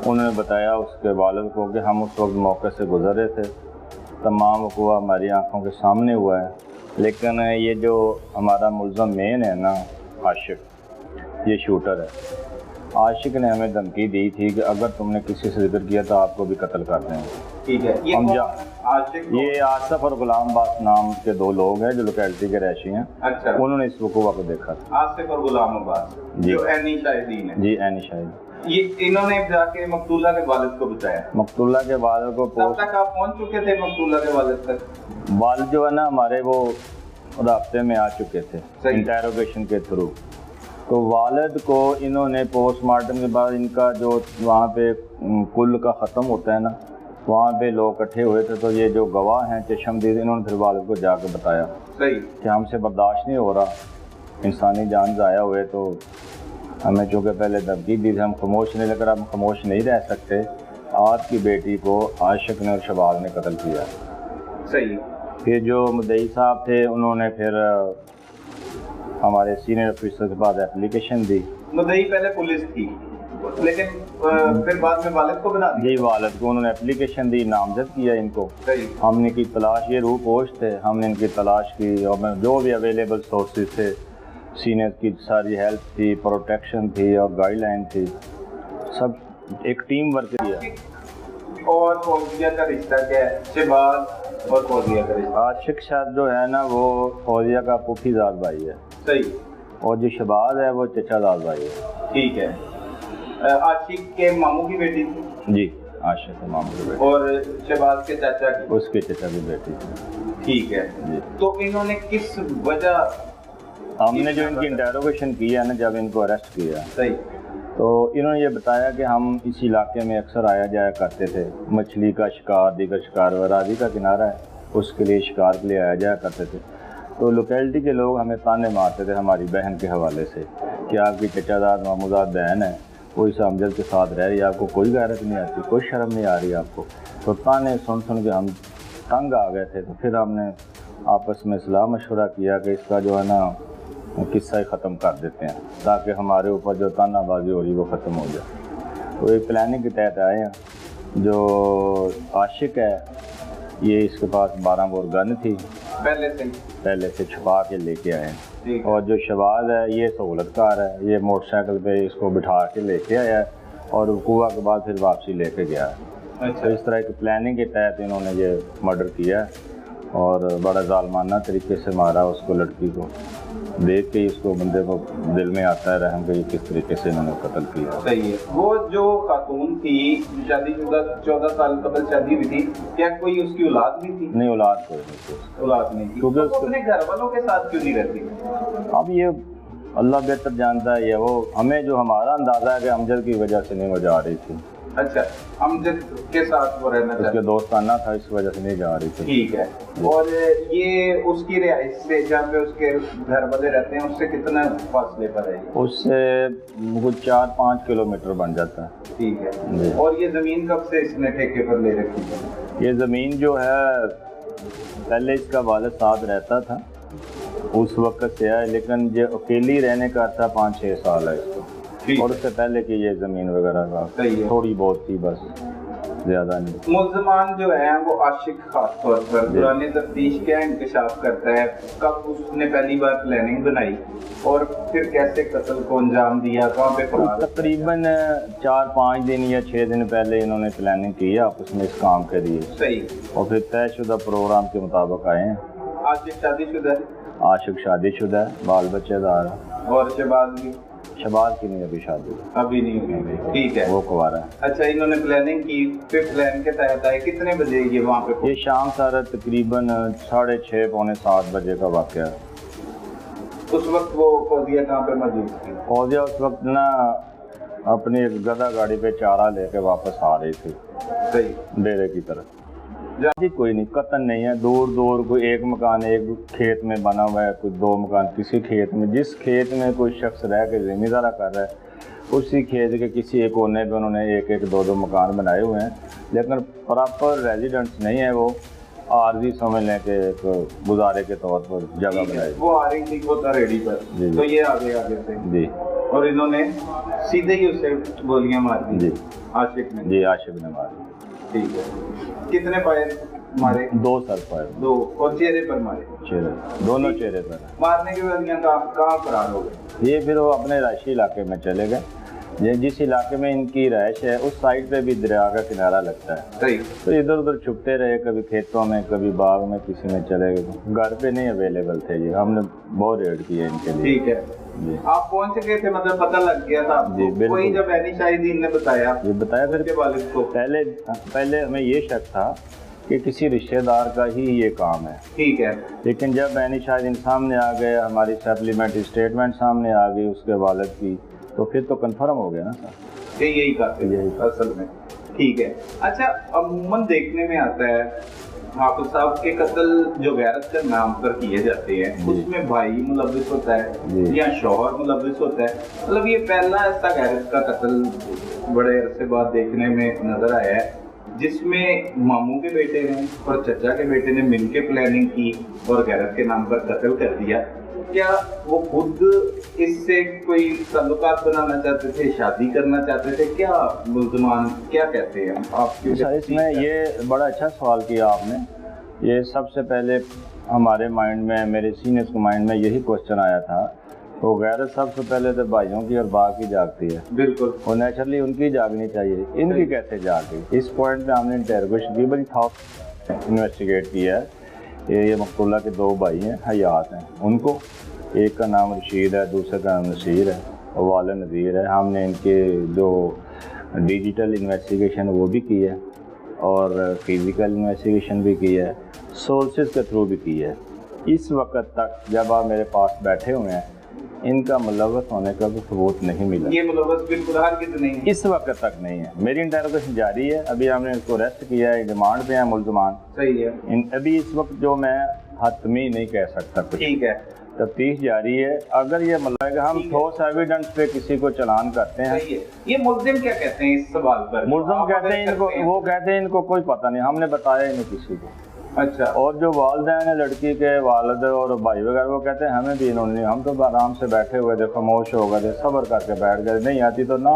उन्होंने बताया उसके वालिद को कि हम उस वक्त मौके से गुजर रहे थे, तमाम वक़ूआ हमारी आँखों के सामने हुआ है, लेकिन ये जो हमारा मुल्ज़म मेन है ना, आशिक, ये शूटर है, आशिक ने हमें धमकी दी थी कि अगर तुमने किसी से जिक्र किया तो आपको भी कत्ल कर देंगे। ठीक है। ये आसिफ और गुलाम बास नाम के 2 लोग हैं जो लोकेलिटी के रहशी हैं। अच्छा। उन्होंने इस वक़ूआ को देखा। आसिफ और गुलाम बास जो एनी शाहिदीन है। जी, एनी शाहिद। ये इन्होंने जाके मकतूला के वालिद को बताया? मकतूला के वालिद को तब तक आप पहुंच चुके थे मकतूला के वालिद तक? वालिद जो है ना हमारे, वो राब्ते में आ चुके थे इंटेरोगेशन के थ्रू। तो वालिद को इन्होंने पोस्टमार्टम के बाद इनका जो वहाँ पे कुल का ख़त्म होता है ना, वहाँ पे लोग इकट्ठे हुए थे, तो ये जो गवाह हैं चश्मदीद, इन्होंने फिर वालिद को जाकर बताया सही कि हमसे बर्दाश्त नहीं हो रहा, इंसानी जान ज़ाया हुए, तो हमें चूँकि पहले धमकी दी थी, हम खामोश नहीं, लेकर हम खामोश नहीं रह सकते। आपकी बेटी को आशिक ने और शबाब ने कत्ल किया। सही। फिर जो मुद्दई साहब थे उन्होंने फिर हमारे सीनियर ऑफिसर के पास एप्लीकेशन दी। मुद्दई पहले पुलिस थी, लेकिन फिर बाद में वालिद को बना दिया। जी, वालिद को उन्होंने एप्लीकेशन दी, नामजद किया इनको। हमने की तलाश, ये रूह पोश थे, हमने इनकी तलाश की और जो भी अवेलेबल सोर्सेज थे, सीनियर की सारी हेल्प थी, प्रोटेक्शन थी और गाइडलाइन थी, सब एक टीम वर्क किया। और फौजिया का रिश्ता क्या है? शहबाज और फौजिया का रिश्ता? आशिक शाह जो है ना, वो फौजिया का पुफीजाद भाई है। सही। और जो शहबाज है वो चचाजाद भाई है। ठीक है। आशिक के मामू की बेटी थी? जी, आशिक के मामू की बेटी। और शहबाज के चाचा की? उसके चाचा की बेटी थी। ठीक है जी। तो इन्होंने किस वजह, हमने जो इनकी इंटेरोगेशन किया ना, जब इनको अरेस्ट किया, सही, तो इन्होंने ये बताया कि हम इस इलाके में अक्सर आया जाया करते थे, मछली का शिकार, दीगर शिकार, रावी का किनारा है, उसके लिए शिकार के लिए आया जाया करते थे। तो लोकेलिटी के लोग हमें ताने मारते थे हमारी बहन के हवाले से कि आपकी चचादाद मामूदाद बहन है, वो इस अमजद के साथ रह रही है, आपको कोई गैरत नहीं आती, कोई शर्म नहीं आ रही आपको। तो ताने सुन सुन के हम तंग आ गए थे। तो फिर हमने आपस में सलाह मशवरा किया कि इसका जो है ना किस्सा ही ख़त्म कर देते हैं, ताकि हमारे ऊपर जो तानाबाजी हो रही है वो ख़त्म हो जाए। तो एक प्लानिंग के तहत आए हैं। जो आशिक है, ये इसके पास 12 बोर गन थी, पहले से छुपा के लेके आए हैं। और जो शहबाज है, ये सहूलतकार है, ये मोटरसाइकिल पे इसको बिठा के लेके आया है और वक़ूआ के बाद फिर वापसी लेके गया है। अच्छा। तो इस तरह की प्लानिंग के तहत इन्होंने ये मर्डर किया है और बड़ा जालमाना तरीके से मारा उसको। लड़की को देख के ही उसको, बंदे को दिल में आता है रहम कि किस तरीके से इन्होंने कत्ल किया। सही है। वो जो खातून थी, शादीशुदा 14 साल कबल शादी हुई थी, क्या कोई उसकी औलाद भी थी? नहीं, औलाद कोई नहीं, औलाद नहीं थी। क्योंकि तो अपने घर वालों के साथ क्यों नहीं रहती? अब ये अल्लाह बेहतर जानता है। ये वो हमें जो हमारा अंदाज़ा है कि अमजद की वजह से नहीं वो जा रही थी। अच्छा, अमजद के साथ वो रहना उसके दोस्ताना था, इस वजह से नहीं जा रही थी। ठीक है। और ये उसकी रिहाइश से, जहाँ पे उसके घर वाले रहते हैं, उससे कितना फासले पर है? उससे कुछ 4-5 किलोमीटर बन जाता है। ठीक है। और ये ज़मीन कब से इसने ठेके पर ले रखी है? ये ज़मीन जो है, पहले इसका वालिद साथ रहता था, उस वक्त से है, लेकिन जो अकेली रहने का था 5-6 साल है इसको, और उससे पहले की ये ज़मीन वगैरह का थोड़ी बहुत थी, बस ज़्यादा नहीं। मुल्ज़मान जो है वो आशिक खास तौर पर पुरानी तफ्तीश क्या इंकशाफ करता है, कब उसने पहली बार प्लानिंग बनाई और फिर कैसे कत्ल को अंजाम दिया, कहाँ पे फरार? तकरीबन 4-5 दिन या 6 दिन पहले इन्होंने प्लानिंग की है आपस में इस काम के लिए। सही। और फिर तयशुदा प्रोग्राम के मुताबिक आए हैं। आशिक शादीशुदा है? आशिक शादीशुदा है, बाल बच्चेदार है। और शहबाज भी? शहबाज की नहीं अभी शादी, अभी नहीं हुई। ठीक है, वो कुंवारा है। अच्छा, इन्होंने प्लानिंग की, फिर प्लान के तहत आए। कितने बजे ये वहाँ पे? ये शाम सारा तकरीबन 6:30-6-7 बजे का वाक़या है। उस वक्त वो फौजिया कहाँ पे मौजूद थी? फौजिया उस वक्त ना अपनी एक गधा गाड़ी पे चारा लेके वापस आ रही थी। सही। डेरे की तरफ। जी कोई नहीं, कतन नहीं है, दूर दूर कोई एक मकान एक खेत में बना हुआ है, कोई 2 मकान किसी खेत में, जिस खेत में कोई शख्स रह के ज़मींदारा कर रहा है उसी खेत के किसी एक कोने पे उन्होंने 1-2 मकान बनाए हुए हैं, लेकिन प्रॉपर रेजिडेंट्स नहीं है, वो आर्जी समझ लें कि एक गुजारे के तौर पर जगह बनाई। वो आ रही थी वो था रेडी पर, तो ये आगे से जी, और इन्होंने सीधे ही उसे गोलियां मार दी। जी आशिक ने? जी, आशिक ने मारी। ठीक है। कितने फायर मारे? 2 सर फायर। 2, और चेहरे पर मारे? चेहरे, दोनों चेहरे पर। मारने के बाद यहाँ कहाँ फरार हो गए? ये फिर वो अपने राशि इलाके में चले गए। जिस इलाके में इनकी रहायश है उस साइड पे भी दरिया का किनारा लगता है। सही। तो इधर उधर छुपते रहे, कभी खेतों में, कभी बाग में, किसी में चले गए। घर पे नहीं अवेलेबल थे ये, हमने बहुत रेड किए इनके लिए। ठीक है जी। आप पहुंच गए थे, मतलब पता लग गया था जी? बिल्कुल। कोई जब एनी शाहिदीन ने बताया? ये बताया फिर के वालिद को? पहले हमें ये शक था कि किसी रिश्तेदार का ही ये काम है। ठीक है। लेकिन जब एनी शाहिदीन सामने आ गए, हमारी सप्लीमेंट्री स्टेटमेंट सामने आ गई उसके वालिद की, तो फिर तो कंफर्म हो गया ना सर, यही करते यही असल में। ठीक है। अच्छा, अमूमन देखने में आता है हाफिज साहब के कत्ल जो गैरत के नाम पर किए जाते हैं उसमें भाई मुलव्विस होता है या शौहर मुलव्विस होता है। मतलब ये पहला ऐसा गैरत का कत्ल बड़े अरसे बाद देखने में नजर आया है जिसमें मामू के बेटे ने और चचा के बेटे ने मिलकर प्लानिंग की और गैरत के नाम पर कत्ल कर दिया। क्या वो खुद इससे कोई ताल्लुकात बनाना चाहते थे, शादी करना चाहते थे? क्या मुल्ज़मान क्या कहते हैं आपके? इसमें ये बड़ा अच्छा सवाल किया आपने। ये सबसे पहले हमारे माइंड में, मेरे सीनियर्स के माइंड में यही क्वेश्चन आया था। तो गैरत सबसे पहले तो भाइयों की और बाप की जागती है। बिल्कुल। और नेचुरली उनकी जागनी चाहिए, इनकी कैसे जाग गई? इस पॉइंट पे हमने इंटरोगेशन की, बड़ी थॉट इन्वेस्टिगेट किया है। ये मकतूला के 2 भाई हैं, हयात हैं। उनको एक का नाम रशीद है, दूसरे का नाम नसीर है और वाला नज़ीर है। हमने इनके जो डिजिटल इन्वेस्टिगेशन वो भी की है और फिज़िकल इन्वेस्टिगेशन भी की है, सोर्सेज के थ्रू भी की है। इस वक्त तक जब आप मेरे पास बैठे हुए हैं इनका मुलव्वस होने का कोई सबूत नहीं मिला। ये मुलव्वस बिल्कुल हरगिज़ नहीं है। इस वक्त तक नहीं है। मेरी इंटरोगेशन जारी है, अभी हमने इसको अरेस्ट किया है, रिमांड पे है मुल्ज़मान। सही है। अभी इस वक्त जो मैं हतमी नहीं कह सकता कुछ। ठीक है। तफ्तीश जारी है। अगर ये मतलब हम ठोस एविडेंस पे किसी को चलान करते हैं। ये मुल्ज़िम क्या कहते हैं इस सवाल पर? मुल्ज़िम कहते हैं इनको, वो कहते हैं इनको कोई पता नहीं, हमने बताया ही नहीं किसी को। अच्छा। और जो वालिदैन है लड़की के, वालिद और भाई वगैरह, वो कहते हैं हमें भी इन्होंने, हम तो आराम से बैठे हुए थे, खामोश हो गए थे, सब्र करके बैठ गए, नहीं आती तो ना,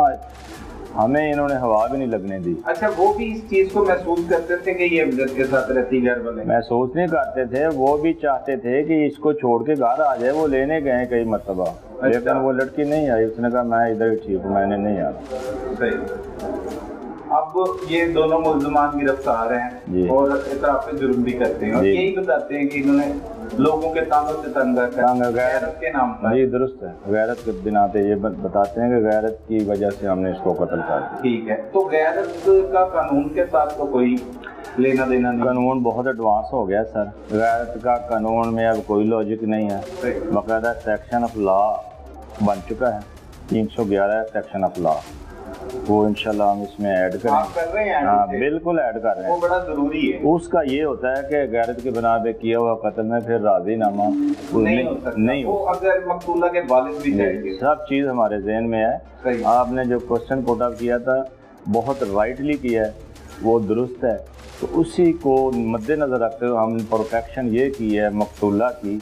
हमें इन्होंने हवा भी नहीं लगने दी। अच्छा, वो भी इस चीज को महसूस करते थे कि ये अमजद के साथ रहती घर वाले? महसूस नहीं करते थे, वो भी चाहते थे कि इसको छोड़ के घर आ जाए। वो लेने गए कई मरतबा। अच्छा। लेकिन वो लड़की नहीं आई, उसने कहा मैं इधर ही ठीक हूँ, मैंने नहीं आना। सही। अब ये दोनों मुल्ज़मान गिरफ्तार हैं और इतराफ़ जुर्म भी करते हैं और यही बताते हैं कि इन्होंने लोगों के तानों से तंग गैरत के नाम पर। जी दुरुस्त है, गैरत के बिना पे ये बताते हैं कि गैरत की वजह से हमने इसको कत्ल कर दिया। ठीक है। तो गैरत का कानून के साथ तो कोई लेना देना नहीं? कानून बहुत एडवांस हो गया सर। गैरत का कानून में अब कोई लॉजिक नहीं है। बाकायदा सेक्शन ऑफ लॉ बन चुका है, 311 सेक्शन ऑफ लॉ, वो इंशाल्लाह हम इसमें ऐड करें। आप कर रहे हैं? हाँ बिल्कुल ऐड कर रहे हैं। वो बड़ा ज़रूरी है। उसका ये होता है कि गैरत के बिना पे किया हुआ कत्ल में फिर राज़ीनामा नहीं हो। अगर मकतूला के वालिद भी चाहिए, सब चीज़ हमारे जहन में है। आपने जो क्वेश्चन पुट अप किया था बहुत राइटली किया है, वो दुरुस्त है। तो उसी को मद्देनज़र रखते हुए हमने प्रोटेक्शन ये की है मकतूला की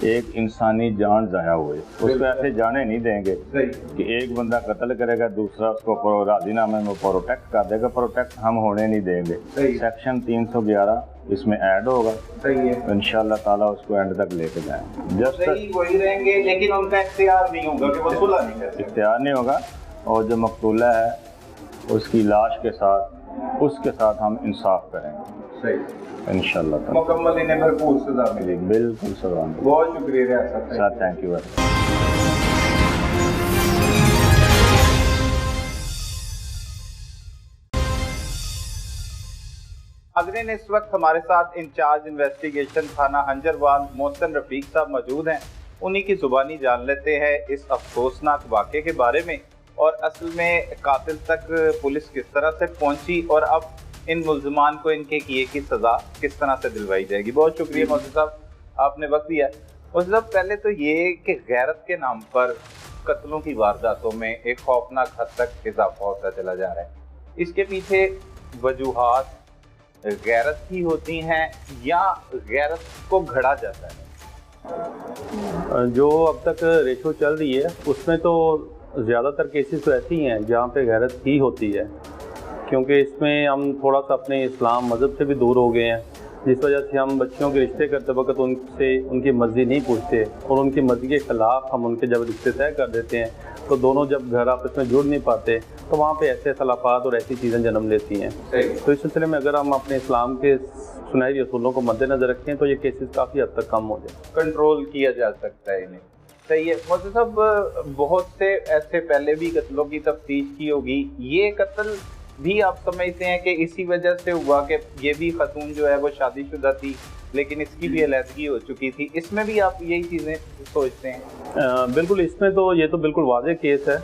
एक इंसानी जान ज़ाया हुए, उसको ऐसे जाने नहीं देंगे कि एक बंदा कत्ल करेगा दूसरा उसको राजीनामे में प्रोटेक्ट कर देगा। प्रोटेक्ट हम होने नहीं देंगे। सेक्शन 311 इसमें ऐड होगा, इंशाल्लाह ताला उसको एंड तक लेके जाएंगे। जब तक वही रहेंगे, लेकिन उनका इख्तियार नहीं होगा कि वो सुलह नहीं कर, इख्तियार नहीं होगा। और जो मकतूला है उसकी लाश के साथ उसके साथ हम इंसाफ करेंगे इंशाल्लाह। मुकम्मल इन्हें भरपूर सजा मिलेगी। बिल्कुल सर, बहुत शुक्रिया सर, थैंक यू। नाज़रीन, इस वक्त हमारे साथ इंचार्ज इन्वेस्टिगेशन थाना हंजरवाल मोहसिन रफीक साहब मौजूद हैं। उन्हीं की जुबानी जान लेते हैं इस अफसोसनाक वाक़े के बारे में और असल में कातिल तक पुलिस किस तरह से पहुंची और अब इन मुल्ज़िमान को इनके किए की सज़ा किस तरह से दिलवाई जाएगी। बहुत शुक्रिया मोहसिन साहब, आपने वक्त दिया। मोहसिन साहब, पहले तो ये कि गैरत के नाम पर कत्लों की वारदातों में एक खौफनाक हद तक इजाफा होता चला जा रहा है, इसके पीछे वजूहात गैरत ही होती हैं या गैरत को घड़ा जाता है? जो अब तक रेशो चल रही है उसमें तो ज़्यादातर केसेस तो ऐसी हैं जहाँ पे गैरत ही होती है, क्योंकि इसमें हम थोड़ा सा अपने इस्लाम मज़हब से भी दूर हो गए हैं, जिस वजह से हम बच्चों के रिश्ते करते वक्त उनसे उनकी मर्ज़ी नहीं पूछते और उनकी मर्ज़ी के ख़िलाफ़ हम उनके जब रिश्ते तय कर देते हैं तो दोनों जब घर आपस में जुड़ नहीं पाते तो वहाँ पे ऐसे खिलाफात और ऐसी चीज़ें जन्म लेती हैं। तो इस सिलसिले में अगर हम अपने इस्लाम के सुनहरी असूलों को मद्देनज़र रखें तो ये केसेस काफ़ी हद तक कम हो जाए, कंट्रोल किया जा सकता है इन्हें। सही है मोहसिन साहब, बहुत से ऐसे पहले भी कत्लों की तफ्तीश की होगी, ये कत्ल भी आप समझते हैं कि इसी वजह से हुआ कि ये भी खतून जो है वो शादीशुदा थी लेकिन इसकी भी अलहदगी हो चुकी थी, इसमें भी आप यही चीज़ें सोचते हैं? बिल्कुल, इसमें तो ये तो बिल्कुल वाज़ेह केस है,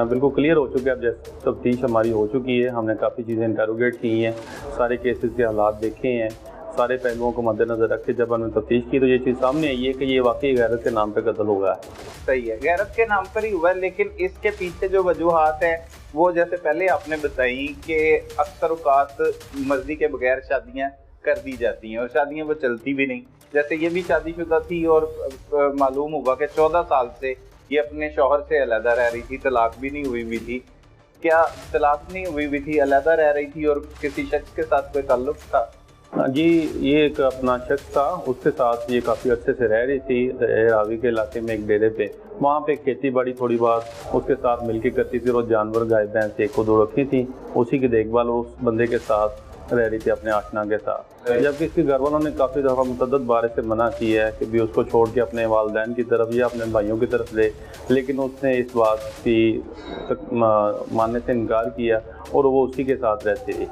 बिल्कुल क्लियर हो चुका है। अब जैसे तफ्तीश हमारी हो चुकी है, हमने काफ़ी चीज़ें इंटरोगेट की हैं, सारे केसेस के हालात देखे हैं, सारे पहलुओं को मद्देनज़र रख के जब हमने तफ्तीश की तो ये चीज़ सामने आई है कि ये वाकई गैरत के नाम पे कत्ल हुआ है। सही है, गैरत के नाम पर ही हुआ है, लेकिन इसके पीछे जो वजूहात हैं वो जैसे पहले आपने बताई कि अक्सर औकात मर्जी के बगैर शादियाँ कर दी जाती हैं और शादियाँ वो चलती भी नहीं। जैसे ये भी शादीशुदा थी और मालूम हुआ कि 14 साल से ये अपने शौहर से अलहदा रह रही थी, तलाक भी नहीं हुई थी। क्या तलाक नहीं हुई थी, अलहदा रह रही थी और किसी शख्स के साथ कोई ताल्लुक था? जी, ये एक अपना शख्स था, उसके साथ ये काफ़ी अच्छे से रह रही थी रावी के इलाके में एक डेरे पे। वहाँ पे खेती बाड़ी थोड़ी बहुत उसके साथ मिलके करती थी और जानवर गाय भैंस एक को दो रखी थी, उसी की देखभाल उस बंदे के साथ रह रही थी अपने आशना के साथ। जबकि इसके घर वालों ने काफ़ी दफ़ा मुतअद्दिद बार से मना की है कि भी उसको छोड़ के अपने वालिदैन की तरफ या अपने भाइयों की तरफ ले, लेकिन उसने इस बात की मानने से इनकार किया और वो उसी के साथ रहती रही।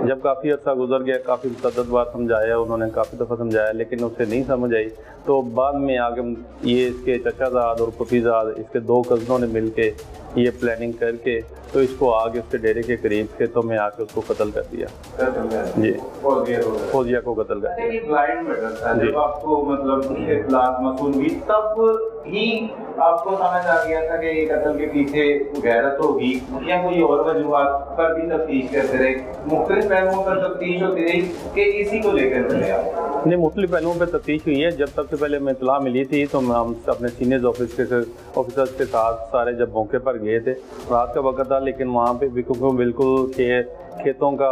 जब काफ़ी अर्सा गुजर गया, काफ़ी मुतअद्दिद बार समझाया उन्होंने, काफ़ी दफ़ा समझाया, लेकिन उसे नहीं समझ आई। तो बाद में आगे ये इसके चचाजाद और फुफीजाद इसके 2 कज़नों ने मिल के ये प्लानिंग करके तो इसको आगे उसके डेरे के करीब खेतों में आके उसको कत्ल कर दिया। जी, फौजिया को कत्ल कर दिया। ब्लाइंड मर्डर था, जब आपको मतलब इत्तलात मौसूल हुई तब ही आपको समझ आ गया था कि ये कत्ल के पीछे गैरत होगी या कोई और वजूहात पर भी तफ्तीश करते रहे? मुख्तलिफ पहलुओं पर तफ्तीश होती रही कि इसी को लेकर चले आप? नहीं, मुख्तलिफ पहलुओं पर तफ्तीश हुई है। जब सबसे पहले हमें इत्तला मिली थी तो हम अपने सीनियर ऑफिसर्स के साथ सारे जब मौके पर गए थे, रात का वक्त था, लेकिन वहाँ पे बिल्कुल खेतों का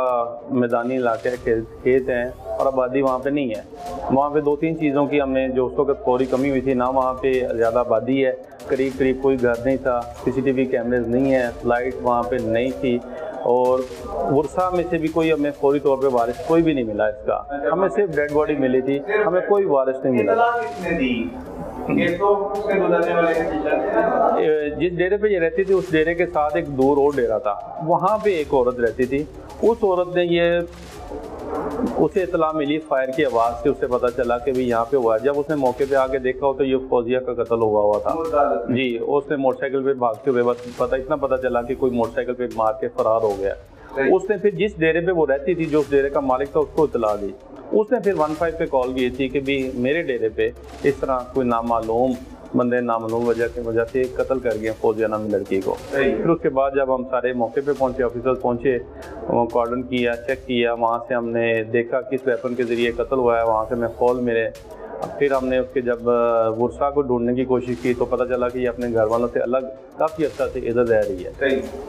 मैदानी इलाका है, खेत हैं और आबादी वहाँ पे नहीं है। वहाँ पे 2-3 चीज़ों की हमने जो उस वक्त फौरी कमी हुई थी ना, वहाँ पे ज़्यादा आबादी है, करीब कोई घर नहीं था, CCTV कैमरेज नहीं है, लाइट वहाँ पे नहीं थी और वर्षा में से भी कोई हमें फौरी तौर पे वारिस कोई भी नहीं मिला इसका। हमें सिर्फ डेड बॉडी मिली थी, हमें कोई वारिस नहीं मिला। जिस डेरे पे ये रहती थी उस डेरे के साथ एक दूर और डेरा था, वहाँ पे एक औरत रहती थी। उस औरत ने उसे इतला मिली फायर की आवाज़ से, उसे पता चला कि भाई यहाँ पे हुआ। जब उसने मौके पे आके देखा हो तो ये फौजिया का कत्ल हुआ था जी। उसने मोटरसाइकिल पे भागते हुए इतना पता चला कि कोई मोटरसाइकिल पे मार के फरार हो गया। उसने फिर जिस डेरे पे वो रहती थी, जो उस डेरे का मालिक था, उसको इतला दी। उसने फिर 15 पे कॉल की थी कि भी मेरे डेरे पे इस तरह कोई नामालूम बंदे नामालूम वजह से कत्ल कर गए फौजिया नामी लड़की को। फिर उसके बाद जब हम सारे मौके पे पहुंचे, ऑफिसर्स पहुंचे, कॉर्डन किया, चेक किया, वहाँ से हमने देखा किस वेपन के ज़रिए कत्ल हुआ है। वहाँ से हमें कॉल मिले फिर हमने उसके जब वर्षा को ढूंढने की कोशिश की तो पता चला कि ये अपने घर वालों से अलग काफ़ी अच्छा से इधर रह रही है।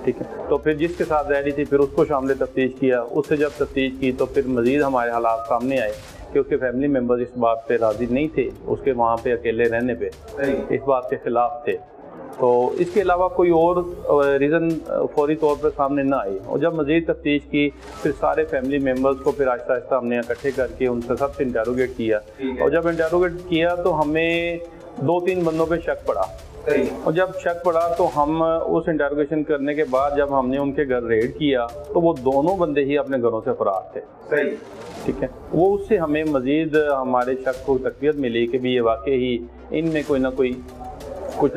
ठीक है, तो फिर जिसके साथ रह रही थी फिर उसको शामिल तफ्तीश किया। उससे जब तफ्तीश की तो फिर मज़ीद हमारे हालात सामने आए कि उसके फैमिली मेम्बर्स इस बात पे राज़ी नहीं थे, उसके वहाँ पे अकेले रहने पे इस बात के ख़िलाफ़ थे। तो इसके अलावा कोई और रीज़न फौरी तौर पर सामने ना आई। और जब मज़ीद तफ्तीश की फिर सारे फैमिली मेम्बर्स को फिर आहिस्ता आहिस्ता हमने इकट्ठे करके उनसे सबसे इंटरोगेट किया। और जब इंटरोगेट किया तो हमें 2-3 बंदों पे शक पड़ा। और जब शक पड़ा तो हम उस इंटरोगेशन करने के बाद जब हमने उनके घर रेड किया तो वो दोनों बंदे ही अपने घरों से फरार थे। ठीक है, वो उससे हमें मज़ीद हमारे शक को तक़वियत मिली कि भी ये वाकई ही इनमें कोई ना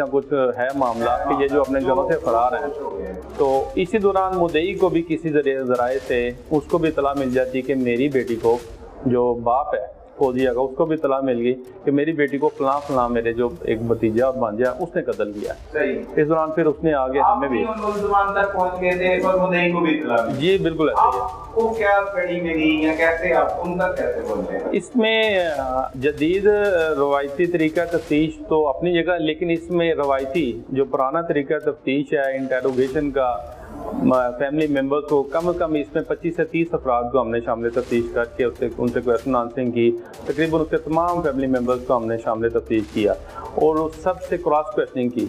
कुछ है मामला कि ये जो अपने घरों से फरार हैं। तो इसी दौरान मुद्दई को भी किसी ज़राए से उसको भी इतला मिल जाती कि मेरी बेटी को, जो बाप है फौजिया का, उसको भी इतला मिल गई कि मेरी बेटी को फलां मेरे जो एक भतीजा और भांजा उसने कत्ल किया। इस दौरान फिर उसने आगे हमें भी तक पहुंच गए थे और मुद्दई को भी इतला मिली। जी बिल्कुल ऐसे ही है। आपको क्या कड़ी मिली या कैसे आप उन तक कैसे पहुंचे? इसमें जदीद रवायती तरीका तफ्तीश तो अपनी जगह, लेकिन इसमें रवायती जो पुराना तरीका तफ्तीश है इंटरोगेशन का, फैमिली मेम्बर को कम से कम इसमें 25 से 30 अफराद को हमने शामिल तफ्तीश करके उनसे क्वेश्चन आंसरिंग की। तकरीबन उसके तमाम फैमिली मेम्बर्स को हमने शामिल तफ्तीश किया और उस सबसे क्रॉस क्वेश्चनिंग की।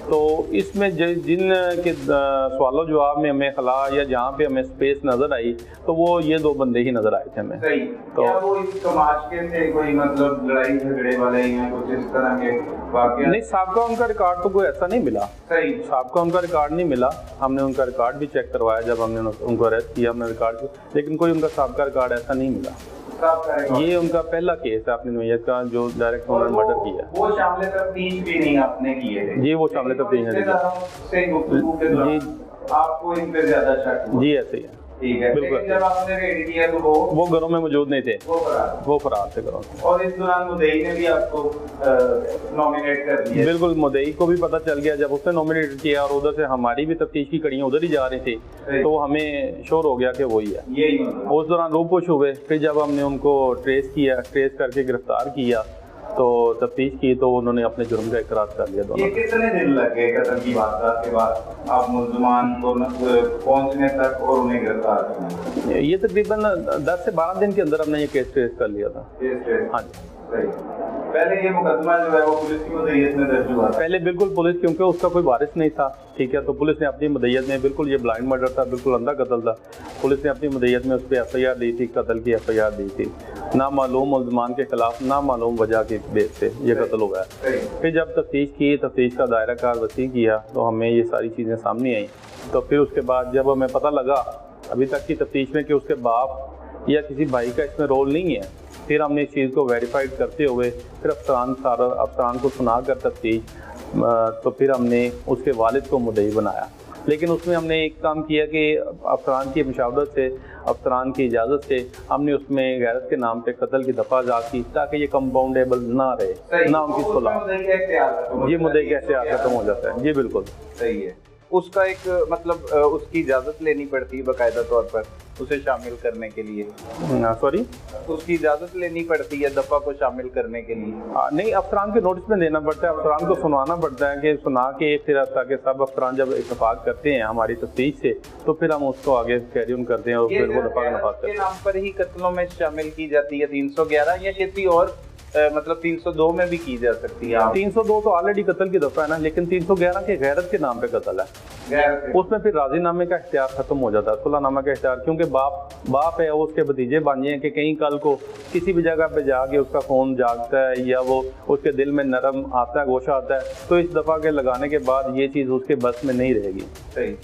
तो इसमें जिन के सवालों जवाब में हमें खला या जहाँ पे हमें स्पेस नज़र आई तो वो ये 2 बंदे ही नज़र आए थे हमें। तो क्या वो इस तमाशे से कोई मतलब लड़ाई झगड़े वाले या कुछ इस तरह के वाक़या? नहीं, साहब उनका रिकॉर्ड तो कोई ऐसा नहीं मिला। साहब उनका रिकॉर्ड नहीं मिला। हमने उनका रिकॉर्ड भी चेक करवाया जब हमने उनको अरेस्ट किया हमने रिकॉर्ड को, लेकिन कोई उनका साहब का रिकॉर्ड ऐसा नहीं मिला। ये उनका पहला केस है अपनी नोयत का जो डायरेक्ट उन्होंने मर्डर किया। वो शामिल तफ्तीश भी नहीं आपने किए थे? जी वो शामिल तफ्तीश नहीं जी। आपको इन पे ज्यादा शक? जी ऐसे ही है। ठीक है, बिल्कुल। जब आपने रेड किया तो वो घरों में मौजूद नहीं थे, वो फरार थे घरों से। और इस दौरान मुद्दई ने भी आपको नॉमिनेट कर दिया? बिल्कुल, मुद्दई को भी पता चल गया जब उसने नॉमिनेट किया और उधर से हमारी भी तफ्तीश की कड़ियाँ उधर ही जा रही थी तो हमें श्योर हो गया कि वही है। यही उस दौरान रूपुश हुए। फिर जब हमने उनको ट्रेस करके गिरफ्तार किया तो तफ्तीश की तो उन्होंने अपने जुर्म का इकरार कर लिया। ये कितने दिन लगे कत्ल की वारदात के बाद आप मुल्ज़मान को पहुंचने तक और उन्हें गिरफ्तार करने? ये तकरीबन 10 से 12 दिन के अंदर हमने ये केस ट्रेस कर लिया था। हाँ जी। पहले ये मुकदमा जो है वो पुलिस की मुद्दईयत में दर्ज हुआ? पहले बिल्कुल पुलिस, क्योंकि उसका कोई वारिस नहीं था। ठीक है, तो पुलिस ने अपनी मुद्दईयत में, बिल्कुल ये ब्लाइंड मर्डर था, बिल्कुल अंधा कत्ल था, पुलिस ने अपनी मुद्दईयत में उस पर FIR दी थी, कत्ल की FIR दी थी। नामालूम मुल्ज़मान के खिलाफ नामालूम वजह की बेस पे ये कत्ल हुआ है। फिर जब तफ्तीश का दायरा कार वसी किया तो हमें ये सारी चीज़ें सामने आई। तो फिर उसके बाद जब हमें पता लगा अभी तक की तफ्तीश में कि उसके बाप या किसी भाई का इसमें रोल नहीं है, फिर हमने इस चीज़ को वेरीफाइड करते हुए फिर अफसरान को सुना कर तफ्तीश, तो फिर हमने उसके वालिद को मुद्दई बनाया। लेकिन उसमें हमने एक काम किया कि अफसरान की मशावरत से, अफसरान की इजाज़त से हमने उसमें गैरत के नाम पे कत्ल की दफ़ा जा की ताकि ये कंपाउंडेबल ना रहे, ना उनकी सुलह। ये मुद्दई का इख्तियार खत्म हो जाता है। जी बिल्कुल सही है। उसका एक मतलब उसकी इजाज़त लेनी पड़ती है बाकायदा तौर पर उसे शामिल करने के लिए? सॉरी, उसकी इजाज़त लेनी पड़ती है दफ़ा को शामिल करने के लिए? नहीं, अफसरान के नोटिस में देना पड़ता है, अफसरान को सुनाना पड़ता है कि सुना के फिर ताकि सब अफसरान जब इत्तफाक करते हैं हमारी तफ्तीश से तो फिर हम उसको आगे कैरी ऑन करते हैं और फिर वो दफ़ा का नफाज करते हैं। नाम पर ही कत्लों में शामिल की जाती है 311 या किसी और मतलब 302 में भी की जा सकती है? 302 तो ऑलरेडी कत्ल की दफ़ा है ना, लेकिन 311 के गैरत के नाम पे कत्ल है, उसमें फिर राजीनामे का इख्तियार खत्म हो जाता है, सुलहनामा का इख्तियार, क्योंकि बाप है, उसके भतीजे भांजे हैं कि कहीं कल को किसी भी जगह पे जाके उसका खून जागता है या वो उसके दिल में नरम आता है, गोशा आता है, तो इस दफ़ा के लगाने के बाद ये चीज़ उसके बस में नहीं रहेगी। सही।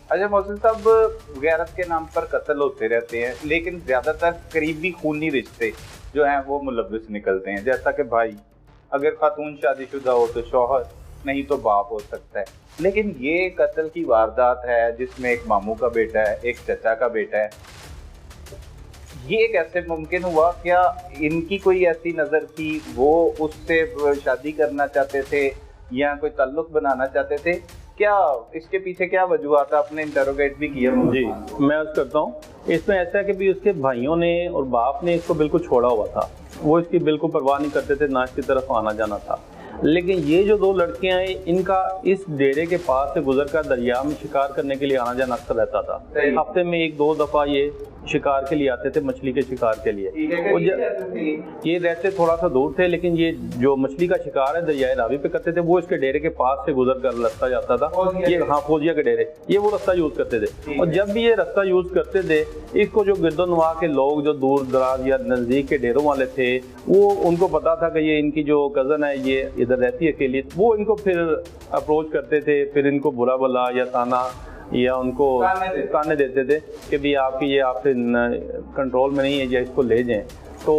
अच्छा मोहसिन साहब, गैरत के नाम पर कत्ल होते रहते हैं लेकिन ज़्यादातर करीबी खूनी रिश्ते जो हैं वो मुलव्विस निकलते हैं, जैसा कि भाई, अगर खातून शादीशुदा हो तो शौहर, नहीं तो बाप हो सकता है। लेकिन ये कत्ल की वारदात है जिसमें एक मामू का बेटा है, एक चचा का बेटा है, ये कैसे मुमकिन हुआ? क्या इनकी कोई ऐसी नज़र थी, वो उससे शादी करना चाहते थे या कोई ताल्लुक बनाना चाहते थे? क्या इसके पीछे क्या वजूहत? आपने इंटरोगेट भी किया? जी मैं अर्ज करता हूँ, इसमें ऐसा है कि भी उसके भाइयों ने और बाप ने इसको बिल्कुल छोड़ा हुआ था। वो इसकी बिल्कुल परवाह नहीं करते थे, ना इसकी तरफ आना जाना था। लेकिन ये जो 2 लड़कियां हैं, इनका इस डेरे के पास से गुजर कर दरिया में शिकार करने के लिए आना जाना अक्सर रहता था। हफ्ते में 1-2 दफ़ा ये शिकार के लिए आते थे, मछली के शिकार के लिए। ये रहते थोड़ा सा दूर थे, लेकिन ये जो मछली का शिकार है दरियाए रावी पे करते थे, वो इसके डेरे के पास से गुजर कर रास्ता जाता था। ये हाँ, फौजिया के डेरे, ये वो रास्ता यूज़ करते थे। और जब भी ये रास्ता यूज़ करते थे, इसको जो गिरदोनवा के लोग जो दूर दराज या नज़दीक के डेरों वाले थे, वो उनको पता था कि ये इनकी जो कज़न है ये इधर रहती है अकेली, वो इनको फिर अप्रोच करते थे, फिर इनको बुरा भला या ताना या उनको ताने देते थे कि भी आपकी ये आपसे कंट्रोल में नहीं है या इसको ले जाएं। तो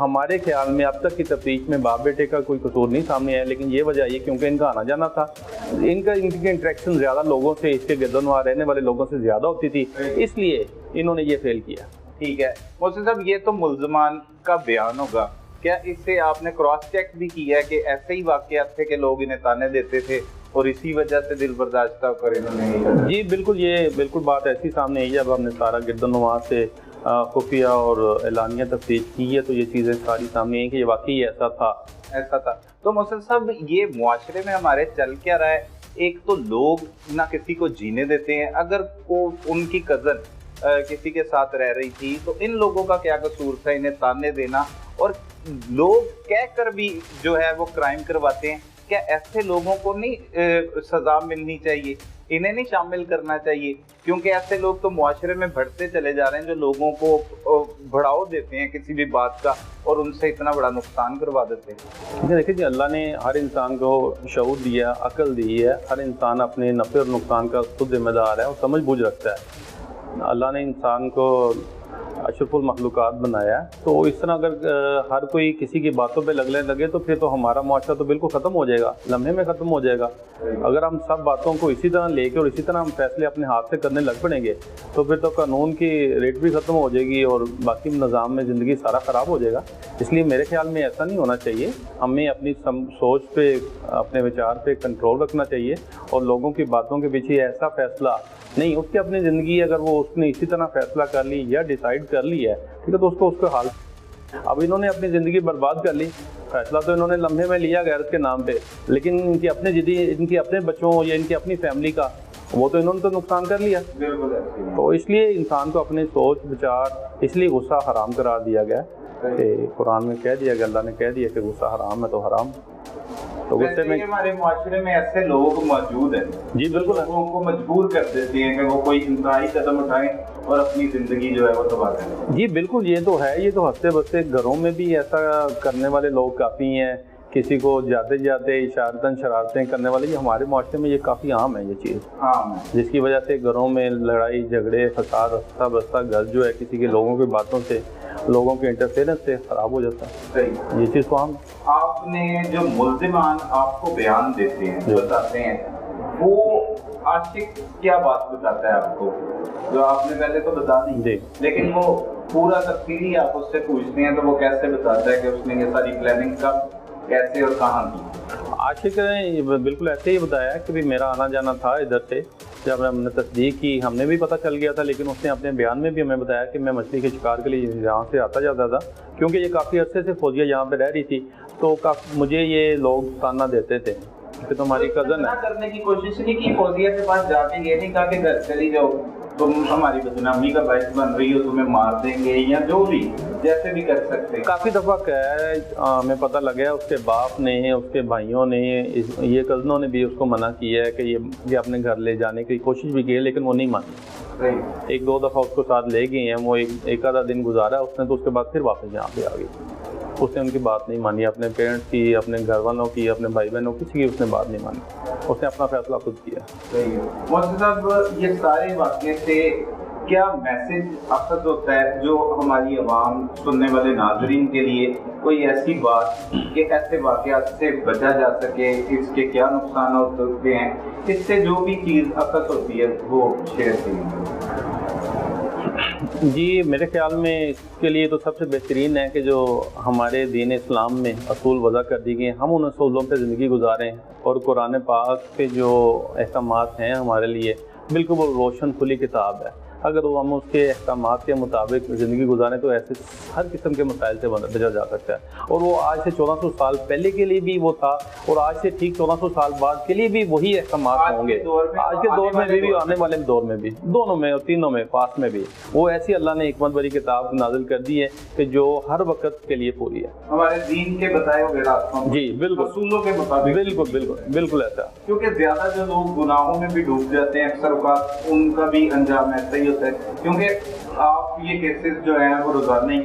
हमारे ख्याल में अब तक की तफ्तीश में बाप बेटे का कोई कसूर नहीं सामने आया, लेकिन ये वजह ये क्योंकि इनका आना जाना था, इनकी इंटरेक्शन ज़्यादा लोगों से, इसके गिरदोनवा रहने वाले लोगों से ज़्यादा होती थी, इसलिए इन्होंने ये फेल किया। ठीक है मोहसिन साहब, ये तो मुल्ज़मान का बयान होगा, क्या इससे आपने क्रॉस चेक भी किया है कि ऐसे ही वाक़यात थे कि लोग इन्हें ताने देते थे और इसी वजह से दिल बर्दाश्त कर इन्होंने? जी बिल्कुल, ये बिल्कुल बात ऐसी सामने आई। जब हमने सारा गिरदोनवा से खुफिया और एलानिया तफ्तीश की है तो ये चीज़ें सारी सामने आई कि ये वाकई ऐसा था। तो मोहसिन साहब, ये मुआशरे में हमारे चल क्या रहा है? एक तो लोग ना किसी को जीने देते हैं, अगर वो उनकी कज़न किसी के साथ रह रही थी तो इन लोगों का क्या कसूर था इन्हें ताने देना? और लोग कह कर भी जो है वो क्राइम करवाते हैं, क्या ऐसे लोगों को नहीं सजा मिलनी चाहिए? इन्हें नहीं शामिल करना चाहिए? क्योंकि ऐसे लोग तो मुआशरे में बढ़ते चले जा रहे हैं जो लोगों को बढ़ावा देते हैं किसी भी बात का और उनसे इतना बड़ा नुकसान करवा देते हैं। देखिए जी, अल्लाह ने हर इंसान को शऊर दिया, अकल दी है। हर इंसान अपने नफ़े और नुकसान का खुद जिम्मेदार है और समझ बूझ रखता है। अल्लाह ने इंसान को अशरफुल मखलूक़ात बनाया है, तो इस तरह अगर हर कोई किसी की बातों पे लगने लगे तो फिर तो हमारा मुआशरा तो बिल्कुल ख़त्म हो जाएगा, लम्हे में ख़त्म हो जाएगा। अगर हम सब बातों को इसी तरह लेके और इसी तरह हम फैसले अपने हाथ से करने लग पड़ेंगे तो फिर तो कानून की रेट भी ख़त्म हो जाएगी और बाकी निज़ाम में ज़िंदगी सारा ख़राब हो जाएगा। इसलिए मेरे ख्याल में ऐसा नहीं होना चाहिए। हमें अपनी सोच पे, अपने विचार पे कंट्रोल रखना चाहिए और लोगों की बातों के पीछे ऐसा फैसला नहीं, उसकी अपनी ज़िंदगी अगर वो उसने इसी तरह फैसला कर ली या डिसाइड कर ली है, ठीक है, तो उसको हाल। अब इन्होंने अपनी ज़िंदगी बर्बाद कर ली, फैसला तो इन्होंने लम्हे में लिया गैरत के नाम पे, लेकिन इनके अपने बच्चों या इनकी अपनी फैमिली का वो तो इन्होंने तो नुकसान कर लिया। तो इसलिए इंसान को अपने सोच विचार, इसलिए गुस्सा हराम करार दिया गया कि कुरान में कह दिया गया, अल्लाह ने कह दिया कि गुस्सा हराम है तो हराम। तो गुस्से में हमारे माशरे में ऐसे लोग मौजूद हैं जी बिल्कुल, लोगों को मजबूर कर देते हैं कि वो कोई इंतहाई कदम उठाएं और अपनी ज़िंदगी जो है वो तबाह करें। जी बिल्कुल, ये तो है। ये तो हंसते बसते घरों में भी ऐसा करने वाले लोग काफ़ी हैं। किसी को जाते जाते इशारतन शरारतें करने वाले, ये हमारे माशरे में ये काफ़ी आम है ये चीज़, जिसकी वजह से घरों में लड़ाई झगड़े फसाद हंसता बसता घर जो है किसी के लोगों की बातों से, लोगों के इंटरफेरेंस से ख़राब हो जाता है। ये चीज़ तो हम आपने जो मुल्ज़िमान आपको बयान देते हैं, बताते हैं, वो आशिक क्या बात बताता है आपको? जो आपने पहले तो बता दी, लेकिन वो पूरा तफसीली आप उससे पूछते हैं तो वो कैसे बताता है कि उसने ये सारी प्लानिंग कब, कैसे और कहाँ की? आशिक ने बिल्कुल ऐसे ही बताया कि भी मेरा आना जाना था इधर से। जब हमने तस्दीक की, हमने भी पता चल गया था, लेकिन उसने अपने बयान में भी हमें बताया कि मैं मछली के शिकार के लिए यहाँ से आता जाता था, क्योंकि ये काफ़ी अर्से से फौजिया यहाँ पे रह रही थी, तो मुझे ये लोग ताना देते थे कि तुम्हारी कज़न है। करने की कोशिश नहीं की फौजिया के पास जाके, ये नहीं कहा कि घर चली जाओ, तुम हमारी बदनामी का बाइस बन रही हो, तुम्हें मार देंगे या जो भी, जैसे भी कर सकते हैं? काफ़ी दफ़ा कहा, हमें पता लगा उसके बाप ने, उसके भाइयों ने, ये कज़नों ने भी उसको मना किया है कि ये अपने घर ले जाने की कोशिश भी की है, लेकिन वो नहीं मानी। 1-2 दफ़ा उसको साथ ले गए हैं, वो एक आधा दिन गुजारा उसने, तो उसके बाद फिर वापस यहाँ पे आ गई। उसने उनकी बात नहीं मानी, अपने पेरेंट्स की, अपने घर वालों की, अपने भाई बहनों, किसी की उसने बात नहीं मानी। उसने अपना फैसला खुद किया। मोहसिन साहब, ये सारे वाक़े से क्या मैसेज अखज़ होता है जो हमारी आवाम, सुनने वाले नाज़रीन के लिए, कोई ऐसी बात कि ऐसे वाक़यात से बचा जा सके, इसके क्या नुकसान होते हैं, इससे जो भी चीज़ अखज़ होती है वो शेयर कीजिए। जी मेरे ख्याल में इसके लिए तो सबसे बेहतरीन है कि जो हमारे दीन इस्लाम में असूल वज़ा कर दी गए, हम उन असूलों पे ज़िंदगी गुजारें और कुरान पाक पे जो अहकामात हैं हमारे लिए, बिल्कुल वो रोशन खुली किताब है। अगर वो हम उसके अहकामात के मुताबिक ज़िंदगी गुजारें तो ऐसे हर किस्म के मसाइल से बचा जा सकता है। और वो आज से 1400 साल पहले के लिए भी वो था और आज से ठीक 1400 साल बाद के लिए भी वही अहकामात होंगे। आज के दौर में भी आने वाले दौर में भी, दोनों में और तीनों में, पास में भी वो ऐसी अल्लाह ने हिकमत भरी किताब नाजिल कर दी है कि जो हर वक्त के लिए पूरी है, हमारे दीन के बताए हुए रास्तों, जी बिल्कुल, रसूलों के मुताबिक, बिल्कुल बिल्कुल बिल्कुल ऐसा। क्योंकि ज्यादा जो लोग गुनाहों में भी डूब जाते हैं अक्सर औक़ात उनका भी अंजाम ऐसा ही होता है। क्योंकि आप ये केसेस जो हैं वो रोजाना ही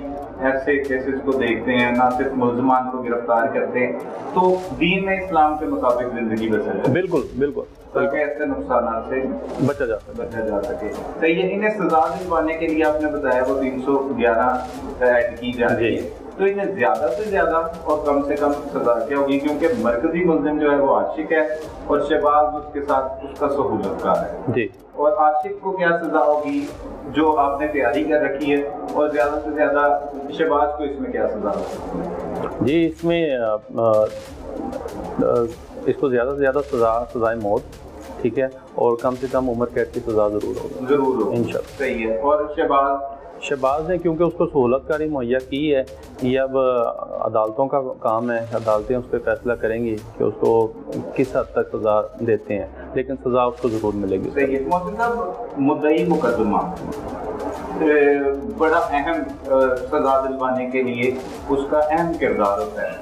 ऐसे केसेस को देखते हैं, ना सिर्फ मुल्ज़मान को गिरफ्तार करते हैं, तो दीन इस्लाम के मुताबिक जिंदगी बसर है। बिल्कुल बिल्कुल, ताकि ऐसे नुकसान से बचा जा सके। सही है। इन्हें सजा दिलवाने के लिए आपने बताया वो 311 ऐड की जा रही है, तो इन्हें ज्यादा से ज्यादा और कम से कम सजा क्या होगी? क्योंकि मरकजी मुल्ज़िम जो है वो आशिक है और शहबाज उसके साथ उसका सहूलतकार है जी। और आशिक को क्या सजा होगी जो आपने तैयारी कर रखी है, और ज्यादा से ज्यादा शहबाज को इसमें क्या सजा होगी? जी, इसमें इसको ज़्यादा से ज़्यादा सजाए मौत, ठीक है, और कम से कम उम्र कैद की सज़ा ज़रूर होगी इंशाअल्लाह। सही है। और शहबाज ने क्योंकि उसको सहूलतकारी मुहैया की है, ये अब अदालतों का काम है, अदालतें उस पर फैसला करेंगी कि उसको किस हद तक सज़ा देते हैं, लेकिन सज़ा उसको ज़रूर मिलेगी। सही है। मोहसिन साहब, मुद्दई मुकदमा बड़ा अहम सजा दिलवाने के लिए उसका अहम किरदार होता है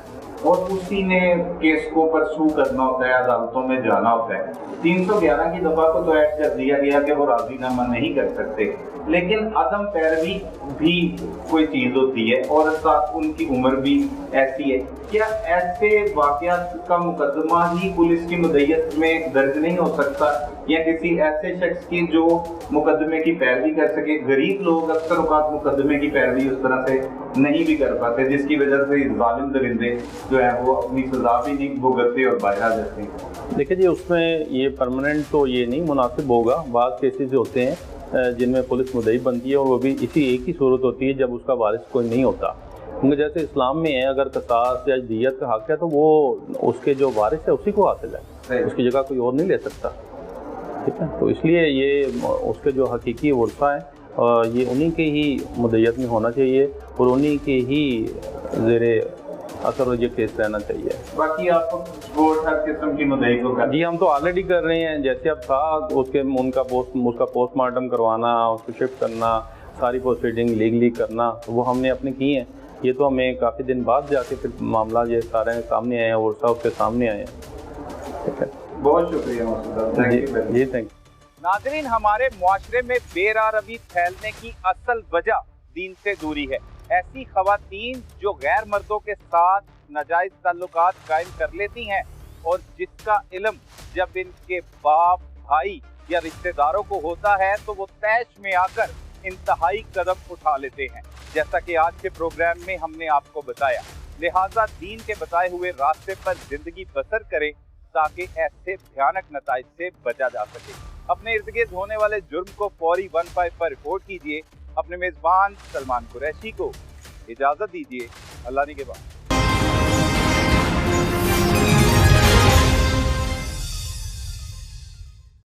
और उसी ने केस को परसू करना होता है, अदालतों में जाना होता है। 311 की दफा को तो ऐड कर दिया गया कि वो राजीनामा नहीं कर सकते, लेकिन अदम पैरवी भी कोई चीज होती है और साथ उनकी उम्र भी ऐसी है। क्या ऐसे वाकयात का मुकदमा ही पुलिस की मुद्दईयत में दर्ज नहीं हो सकता, या किसी ऐसे शख्स की जो मुकदमे की पैरवी कर सके? गरीब लोग अक्सर औक़ात मुकदमे की पैरवी उस तरह से नहीं भी कर पाते, जिसकी वजह से जालिम दरिंदे जो है वो अपनी सजा भी नहीं भुगतते और बाहर आ जाते हैं। देखिए जी, उसमें ये परमानेंट तो ये नहीं मुनासिब होगा। बाज़ केसेस होते हैं जिनमें पुलिस मुद्दई बनती है और वो भी इसी एक ही सूरत होती है जब उसका वारिस कोई नहीं होता। क्योंकि जैसे इस्लाम में है, अगर कसास या दियत का हक है तो वो उसके जो वारिस है उसी को हासिल है, उसकी जगह कोई और नहीं ले सकता, ठीक है। तो इसलिए ये उसके जो हकीकी वर्सा है ये उन्हीं के ही मुद्दईयत में होना चाहिए और उन्हीं के ही ज़ेरे असर ये केस रहना चाहिए। बाकी आपको सपोर्ट हर किस्म की मुद्दई को कर? जी, हम तो ऑलरेडी कर रहे हैं। जैसे अब था उसका पोस्टमार्टम करवाना, उसको शिफ्ट करना, सारी प्रोसीडिंग लीगली करना, तो वो हमने अपने की हैं। ये तो हमें काफ़ी दिन बाद जाके फिर मामला ये सारे सामने आए हैं, वर्षा उसके सामने आए हैं, ठीक है। बहुत शुक्रिया जी, थैंक यू। नाज़रीन, हमारे मुआशरे में बेरारवी फैलने की असल वजह दीन से दूरी है। ऐसी ख़वातीन जो गैर मर्दों के साथ नाजायज़ ताल्लुकात कायम कर लेती हैं और जिसका इल्म जब इनके बाप, भाई या रिश्तेदारों को होता है तो वो तैश में आकर इंतहाई कदम उठा लेते हैं, जैसा कि आज के प्रोग्राम में हमने आपको बताया। लिहाजा दीन के बताए हुए रास्ते पर जिंदगी बसर करें ताकि ऐसे भयानक नताइज से बचा जा सके। अपने इर्द गिर्द होने वाले जुर्म को फौरी 15 पर रिपोर्ट कीजिए। अपने मेज़बान सलमान कुरैशी को इजाज़त दीजिए। अल्लाह ने के बाद।